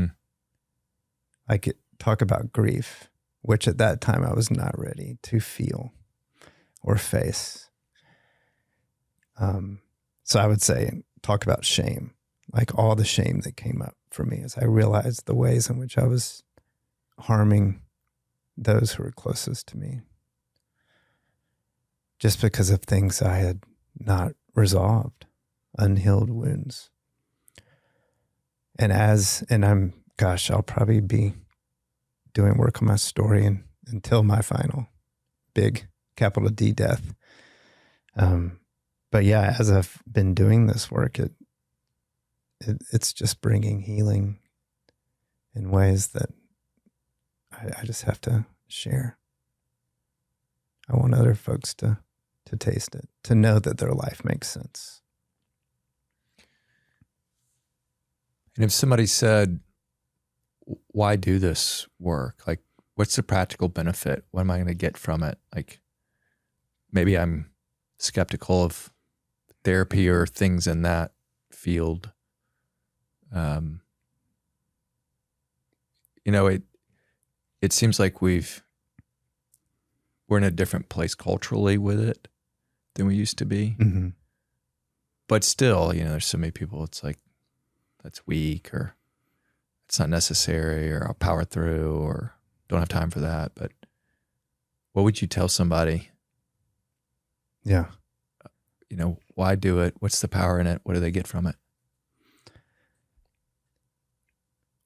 I could talk about grief, which at that time I was not ready to feel or face. So I would say, talk about shame, like all the shame that came up for me as I realized the ways in which I was harming those who were closest to me, just because of things I had not resolved, unhealed wounds. And I'll probably be doing work on my story until my final big capital D death. But yeah, as I've been doing this work, it's just bringing healing in ways that I just have to share. I want other folks to taste it, to know that their life makes sense. And if somebody said, why do this work? Like, what's the practical benefit? What am I going to get from it? Like, maybe I'm skeptical of therapy or things in that field. It seems like we're in a different place culturally with it than we used to be. Mm-hmm. But still, there's so many people, it's like, that's weak, or it's not necessary, or I'll power through, or don't have time for that. But what would you tell somebody? Yeah. Why do it? What's the power in it? What do they get from it?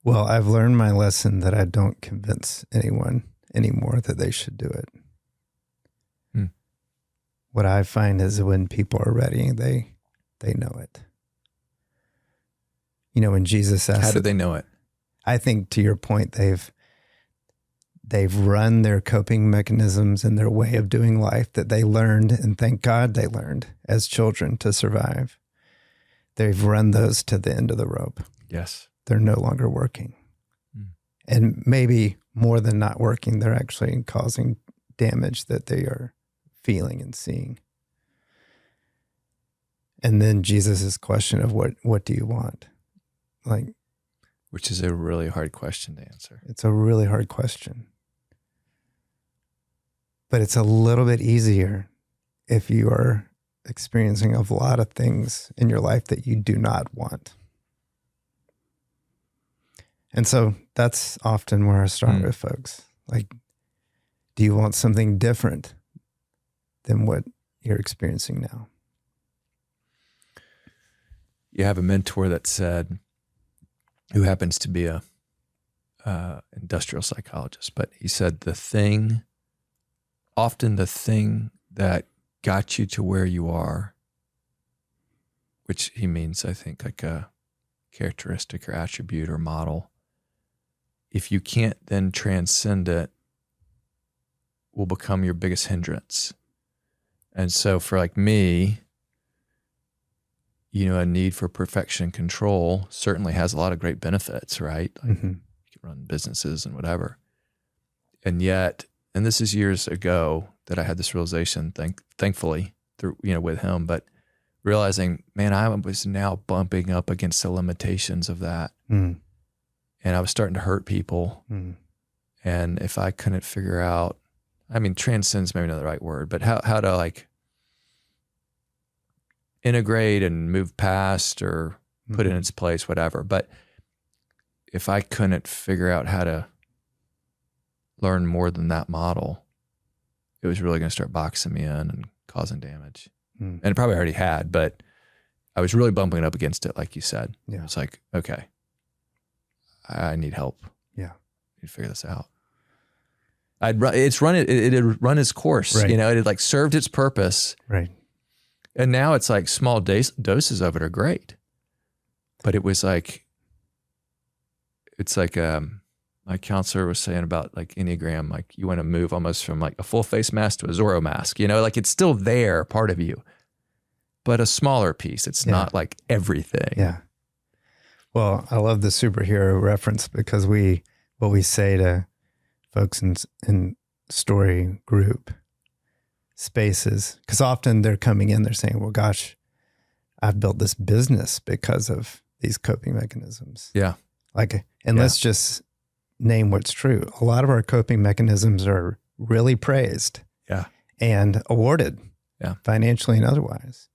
Well, I've learned my lesson that I don't convince anyone anymore that they should do it. What I find is when people are ready, they know it. When Jesus asked, how do they know it? I think, to your point, they've run their coping mechanisms and their way of doing life that they learned, and thank God they learned as children to survive. They've run those to the end of the rope. Yes. They're no longer working. And maybe more than not working, they're actually causing damage that they are feeling and seeing. And then Jesus' question of what do you want? Which is a really hard question to answer. It's a really hard question. But it's a little bit easier if you are experiencing a lot of things in your life that you do not want. And so that's often where I start with folks. Do you want something different than what you're experiencing now? You have a mentor that said, who happens to be a industrial psychologist, but he said often the thing that got you to where you are, which he means, I think, like a characteristic or attribute or model, if you can't then transcend it, will become your biggest hindrance. And so for me, a need for perfection control certainly has a lot of great benefits, right? You can run businesses and whatever. And yet, and this is years ago that I had this realization, thankfully, through, with him, but realizing, man, I was now bumping up against the limitations of that. And I was starting to hurt people. And if I couldn't figure out, transcend's maybe not the right word, but how to integrate and move past or put it in its place, whatever. But if I couldn't figure out how to learn more than that model, it was really going to start boxing me in and causing damage. And it probably already had, but I was really bumping up against it, like you said. Yeah. It's like, okay, I need help. Yeah. I need to figure this out. It had run its course, right. It had served its purpose. Right. And now it's small doses of it are great. But it was my counselor was saying about Enneagram, you want to move almost from a full face mask to a Zorro mask, it's still there, part of you, but a smaller piece. It's not everything. Yeah. Well, I love the superhero reference because what we say to folks in story group spaces, because often they're coming in, they're saying, well, gosh, I've built this business because of these coping mechanisms. Yeah. Let's just name what's true. A lot of our coping mechanisms are really praised. Yeah. And awarded. Yeah. Financially and otherwise.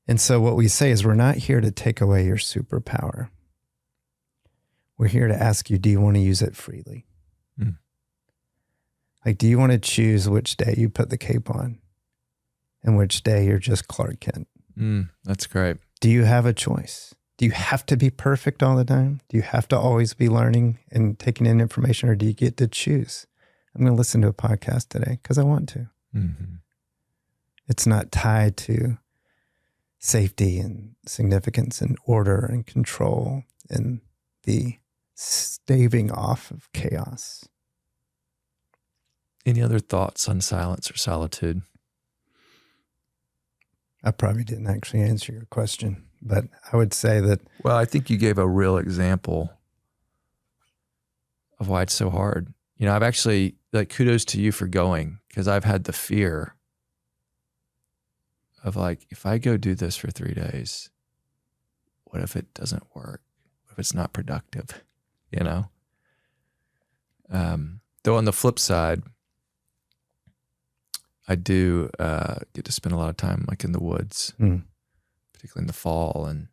And so what we say is we're not here to take away your superpower. We're here to ask you, do you want to use it freely? Do you want to choose which day you put the cape on and which day you're just Clark Kent? That's great. Do you have a choice? Do you have to be perfect all the time? Do you have to always be learning and taking in information, or do you get to choose? I'm going to listen to a podcast today because I want to. Mm-hmm. It's not tied to safety and significance and order and control and the staving off of chaos. Any other thoughts on silence or solitude? I probably didn't actually answer your question, but I would say that. Well, I think you gave a real example of why it's so hard. You know, I've actually, like, kudos to you for going, because I've had the fear of, like, if I go do this for 3 days, what if it doesn't work? What if it's not productive? You know? Though on the flip side, I do get to spend a lot of time, like, in the woods, particularly in the fall, and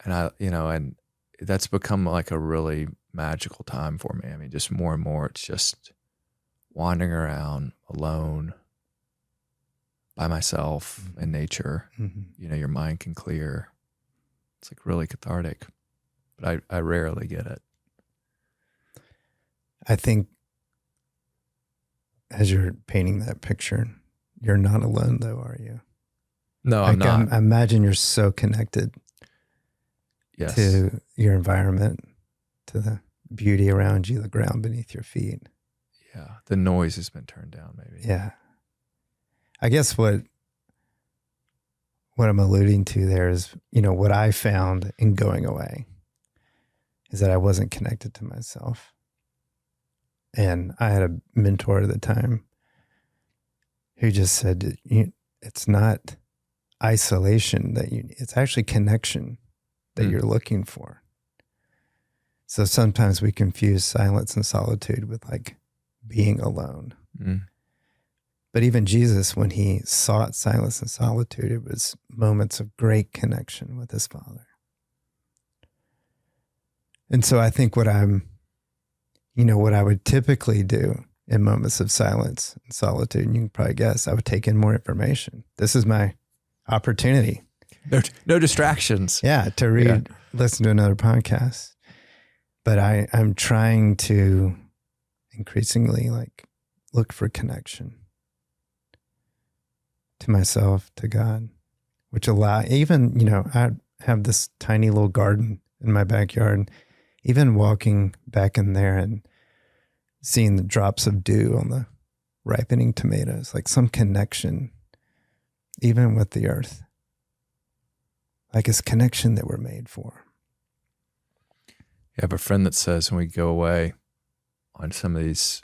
I, you know, and that's become like a really magical time for me. I mean, just more and more, it's just wandering around alone by myself in nature. Mm-hmm. You know, your mind can clear. It's like really cathartic, but I rarely get it. I think as you're painting that picture, you're not alone though, are you? No, I'm not. I imagine you're so connected Yes. to your environment, to the beauty around you, the ground beneath your feet. Yeah. The noise has been turned down, maybe. Yeah. I guess what I'm alluding to there is, you know, what I found in going away is that I wasn't connected to myself. And I had a mentor at the time who just said, it's not isolation it's actually connection that you're looking for. So sometimes we confuse silence and solitude with like being alone. But even Jesus, when he sought silence and solitude, it was moments of great connection with his Father. And so I think what I would typically do in moments of silence and solitude, and you can probably guess, I would take in more information. This is my opportunity. No distractions. Yeah, to read, listen to another podcast. But I'm trying to increasingly like look for connection to myself, to God, which even, you know, I have this tiny little garden in my backyard. Even walking back in there and seeing the drops of dew on the ripening tomatoes, like some connection, even with the earth. Like it's connection that we're made for. I have a friend that says when we go away on some of these,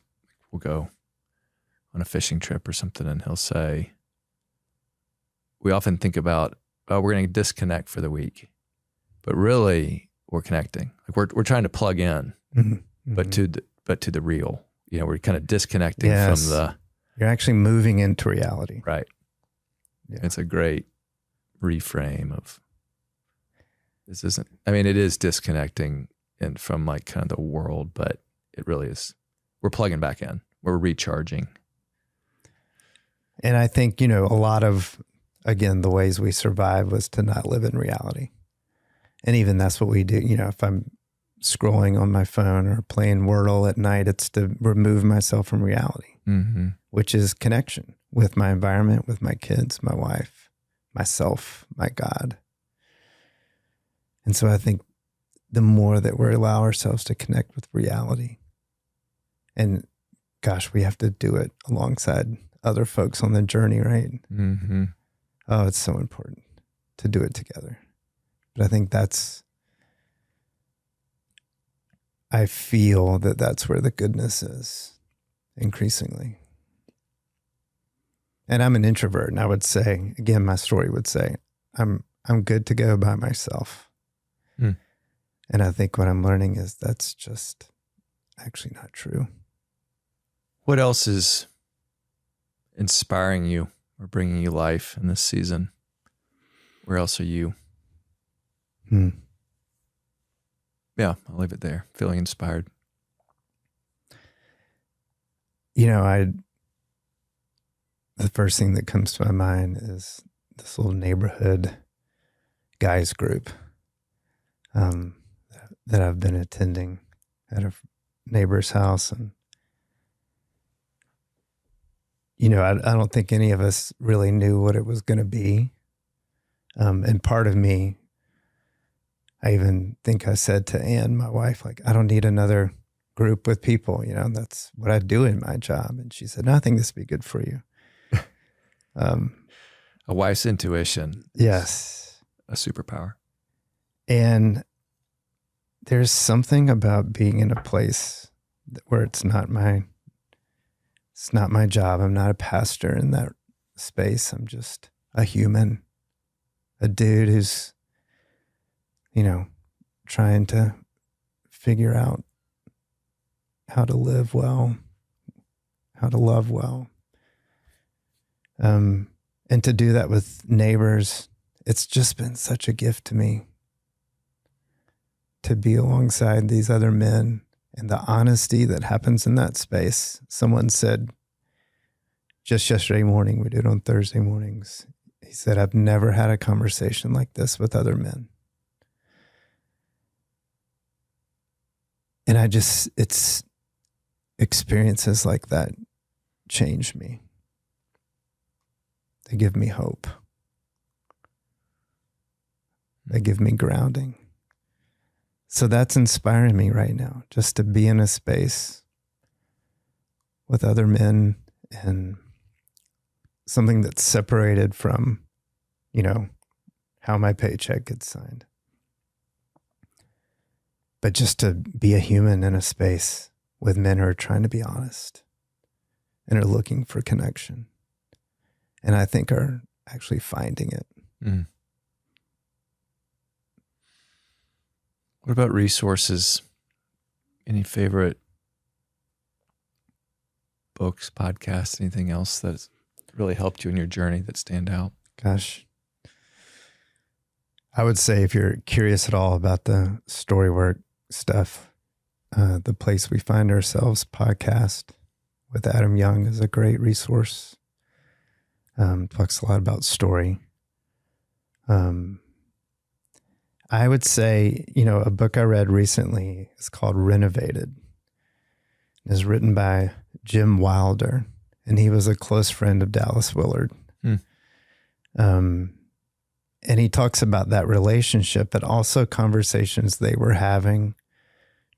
we'll go on a fishing trip or something, and he'll say, we often think about, oh, we're going to disconnect for the week. But really, we're connecting. Like we're trying to plug in, but to the real. You know, we're kind of disconnecting from the. You're actually moving into reality. Right. Yeah. It's a great reframe of this isn't, I mean, it is disconnecting from like kind of the world, but it really is. We're plugging back in. We're recharging. And I think, you know, a lot of, again, the ways we survive was to not live in reality. And even that's what we do. You know, if I'm scrolling on my phone or playing Wordle at night, it's to remove myself from reality, which is connection with my environment, with my kids, my wife, myself, my God. And so I think the more that we allow ourselves to connect with reality, and gosh, we have to do it alongside other folks on the journey, right? Oh, it's so important to do it together. But I think I feel that that's where the goodness is increasingly. And I'm an introvert, and I would say, again, my story would say, I'm good to go by myself. And I think what I'm learning is that's just actually not true. What else is inspiring you or bringing you life in this season? Where else are you? Yeah, I'll leave it there. Feeling inspired. You know, the first thing that comes to my mind is this little neighborhood guys group that I've been attending at a neighbor's house. And, I don't think any of us really knew what it was going to be. And part of me, I even think I said to Ann, my wife, like, I don't need another group with people, that's what I do in my job. And she said, no, I think this would be good for you. A wife's intuition. Yes. A superpower. And there's something about being in a place where it's not my job. I'm not a pastor in that space. I'm just a human, a dude who's, trying to figure out how to live well, how to love well. And to do that with neighbors, it's just been such a gift to me to be alongside these other men and the honesty that happens in that space. Someone said just yesterday morning, we do it on Thursday mornings. He said, I've never had a conversation like this with other men. And it's experiences like that change me. They give me hope. They give me grounding. So that's inspiring me right now, just to be in a space with other men and something that's separated from, how my paycheck gets signed. But just to be a human in a space with men who are trying to be honest and are looking for connection. And I think are actually finding it. Mm. What about resources? Any favorite books, podcasts, anything else that's really helped you in your journey that stand out? Gosh. I would say if you're curious at all about the storywork stuff, The Place We Find Ourselves podcast with Adam Young is a great resource. Talks a lot about story. I would say, a book I read recently is called Renovated. It's written by Jim Wilder, and he was a close friend of Dallas Willard. And he talks about that relationship, but also conversations they were having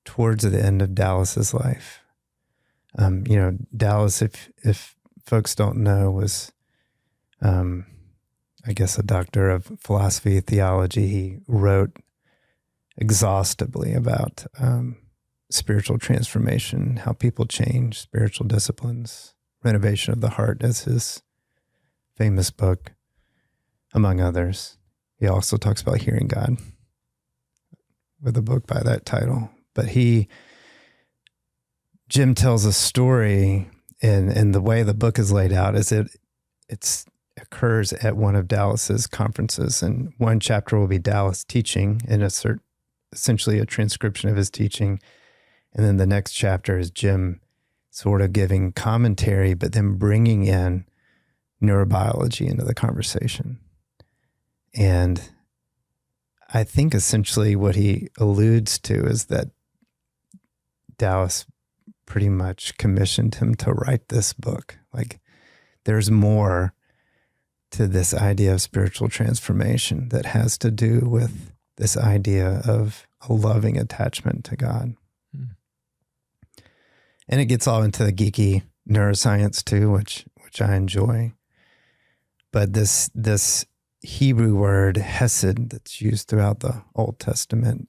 towards the end of Dallas's life. Dallas, if folks don't know, was, I guess, a doctor of philosophy, theology. He wrote exhaustively about spiritual transformation, how people change, spiritual disciplines. Renovation of the Heart is his famous book, among others. He also talks about hearing God with a book by that title. But Jim tells a story, and the way the book is laid out is it occurs at one of Dallas's conferences, and one chapter will be Dallas teaching, and essentially a transcription of his teaching, and then the next chapter is Jim sort of giving commentary, but then bringing in neurobiology into the conversation. And I think essentially what he alludes to is that Dallas pretty much commissioned him to write this book. Like, there's more to this idea of spiritual transformation that has to do with this idea of a loving attachment to God. And it gets all into the geeky neuroscience too, which I enjoy. But this Hebrew word hesed that's used throughout the Old Testament,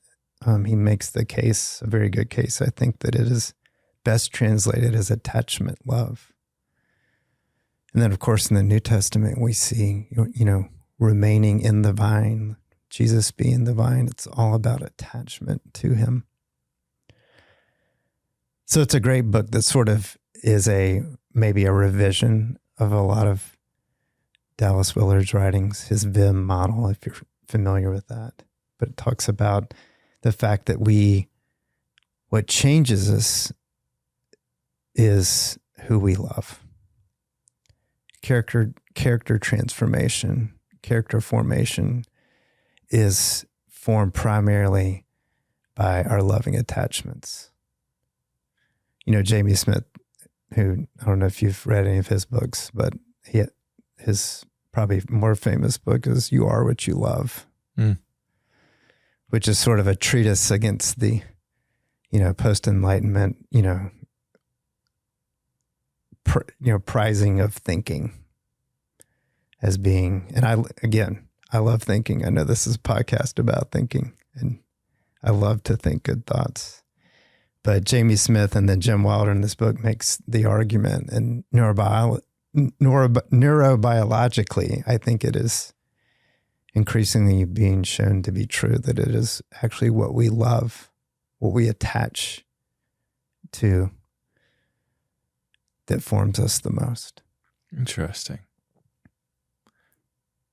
he makes the case, a very good case, I think, that it is best translated as attachment, love. And then, of course, in the New Testament, we see, remaining in the vine, Jesus being the vine. It's all about attachment to him. So it's a great book that sort of is maybe a revision of a lot of Dallas Willard's writings, his VIM model, if you're familiar with that. But it talks about the fact that what changes us is who we love. Character transformation character formation is formed primarily by our loving attachments. Jamie Smith, who, I don't know if you've read any of his books, but his probably more famous book is You Are What You Love, which is sort of a treatise against the, post-enlightenment, prizing of thinking as being, and I love thinking. I know this is a podcast about thinking, and I love to think good thoughts. But Jamie Smith and then Jim Wilder in this book makes the argument, and neurobiologically, I think it is increasingly being shown to be true, that it is actually what we love, what we attach to, that forms us the most. Interesting.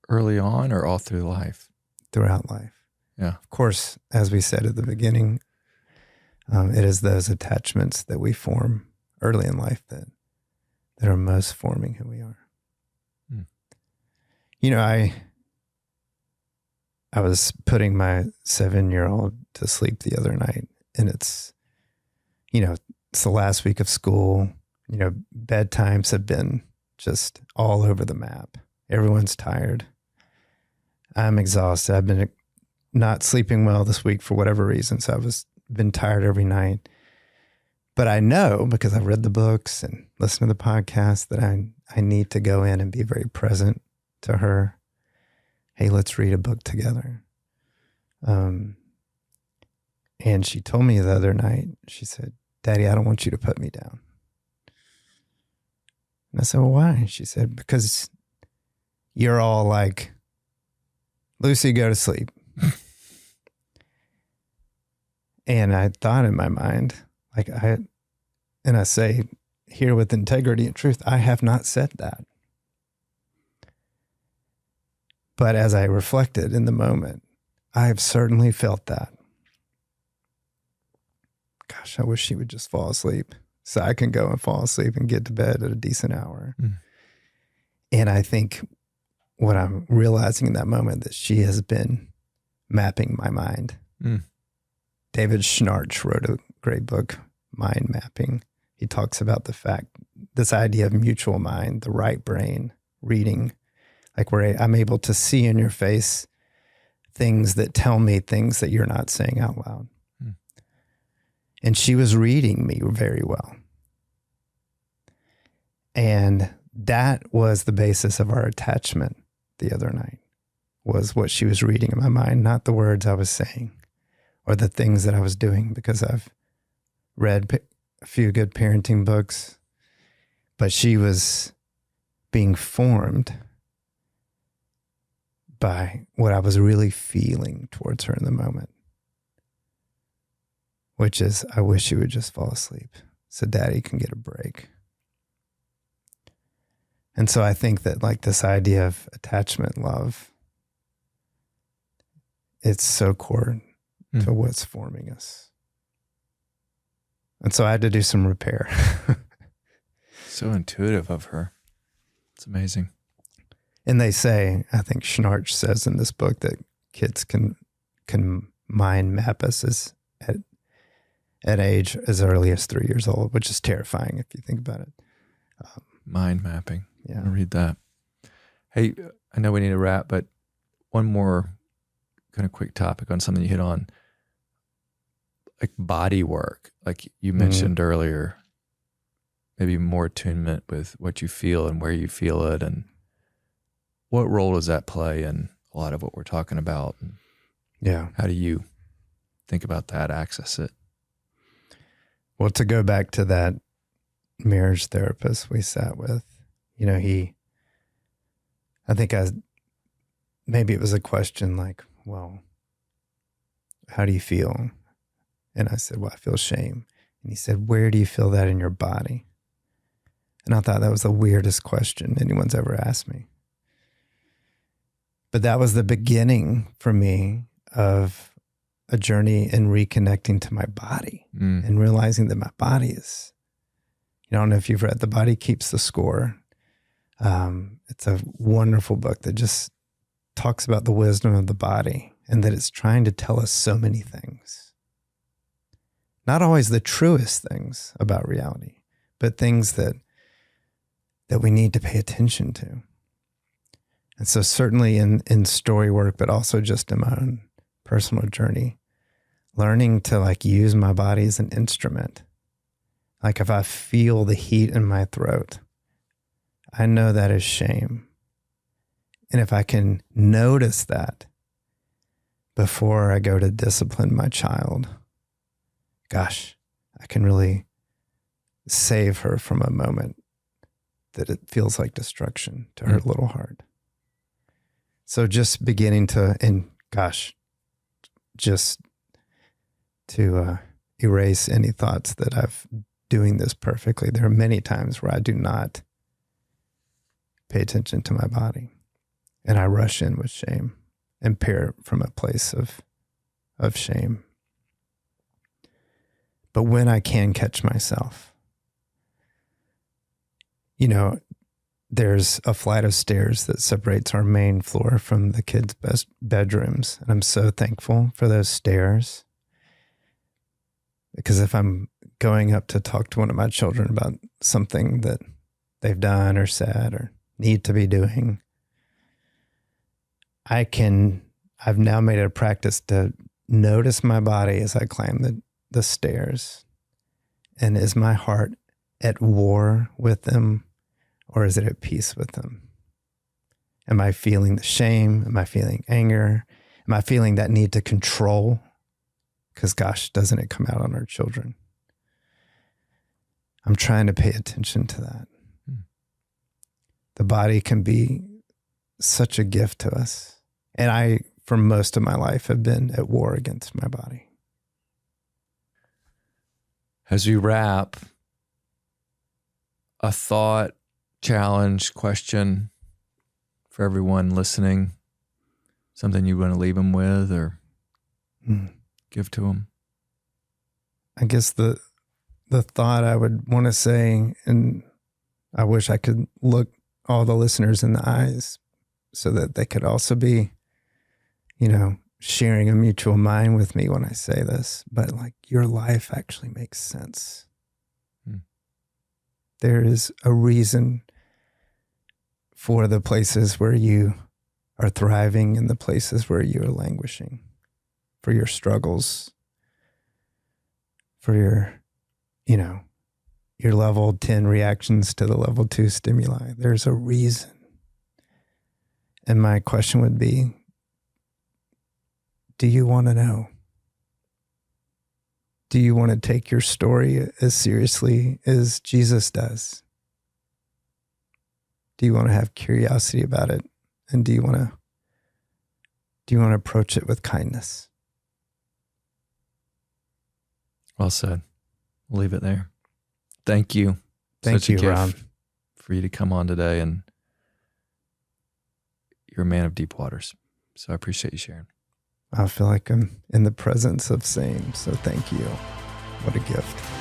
Early on or all through life? Throughout life. Yeah. Of course, as we said at the beginning, it is those attachments that we form early in life that are most forming who we are. I was putting my 7-year-old to sleep the other night, and it's the last week of school. Bedtimes have been just all over the map. Everyone's tired. I'm exhausted. I've been not sleeping well this week for whatever reason, so I've been tired every night. But I know, because I've read the books and listened to the podcast, that I need to go in and be very present to her. Hey, let's read a book together. And she told me the other night, she said, Daddy, I don't want you to put me down. And I said, well, why? She said, because you're all like, Lucy, go to sleep. And I thought in my mind, and I say here with integrity and truth, I have not said that. But as I reflected in the moment, I have certainly felt that. Gosh, I wish she would just fall asleep so I can go and fall asleep and get to bed at a decent hour. And I think what I'm realizing in that moment, that she has been mapping my mind. David Schnarch wrote a great book, Mind Mapping. He talks about this idea of mutual mind, the right brain, reading, where I'm able to see in your face things that tell me things that you're not saying out loud. And she was reading me very well. And that was the basis of our attachment the other night, was what she was reading in my mind, not the words I was saying or the things that I was doing, because I've read a few good parenting books, but she was being formed by what I was really feeling towards her in the moment, which is, I wish she would just fall asleep so Daddy can get a break. And so I think that this idea of attachment, love, it's so core to what's forming us. And so I had to do some repair. So intuitive of her. It's amazing. And they say, I think Schnarch says in this book, that kids can mind map us at age as early as 3 years old, which is terrifying if you think about it. Mind mapping. Yeah. I'll read that. Hey, I know we need to wrap, but one more kind of quick topic on something you hit on, like body work, like you mentioned earlier, maybe more attunement with what you feel and where you feel it, and what role does that play in a lot of what we're talking about? Yeah. How do you think about that, access it? Well, to go back to that marriage therapist we sat with, maybe it was a question like, well, how do you feel? And I said, well, I feel shame. And he said, where do you feel that in your body? And I thought that was the weirdest question anyone's ever asked me. But that was the beginning for me of a journey in reconnecting to my body and realizing that my body is, I don't know if you've read The Body Keeps the Score. It's a wonderful book that just talks about the wisdom of the body and that it's trying to tell us so many things. Not always the truest things about reality, but things that we need to pay attention to. And so certainly in story work, but also just in my own personal journey, learning to like use my body as an instrument. Like if I feel the heat in my throat, I know that is shame. And if I can notice that before I go to discipline my child, gosh, I can really save her from a moment that it feels like destruction to her little heart. So just beginning to, and gosh, just to erase any thoughts that I've doing this perfectly. There are many times where I do not pay attention to my body and I rush in with shame and pair from a place of shame. But when I can catch myself, you know, there's a flight of stairs that separates our main floor from the kids' bedrooms. And I'm so thankful for those stairs. Because if I'm going up to talk to one of my children about something that they've done or said or need to be doing, I've now made it a practice to notice my body as I climb the stairs. And is my heart at war with them? Or is it at peace with them? Am I feeling the shame? Am I feeling anger? Am I feeling that need to control? Because gosh, doesn't it come out on our children? I'm trying to pay attention to that. The body can be such a gift to us. And I, for most of my life, have been at war against my body. As we wrap, a thought, challenge, question for everyone listening, something you want to leave them with or give to them? I guess the thought I would want to say, and I wish I could look all the listeners in the eyes so that they could also be, you know, sharing a mutual mind with me when I say this, but like your life actually makes sense. There is a reason for the places where you are thriving and the places where you are languishing, for your struggles, for your, you know, your level 10 reactions to the level 2 stimuli. There's a reason. And my question would be, do you want to know? Do you want to take your story as seriously as Jesus does? Do you want to have curiosity about it? And do you want to approach it with kindness? Well said. We'll leave it there. Thank you. Thank you, Ron. For you to come on today, and you're a man of deep waters. So I appreciate you sharing. I feel like I'm in the presence of same. So thank you. What a gift.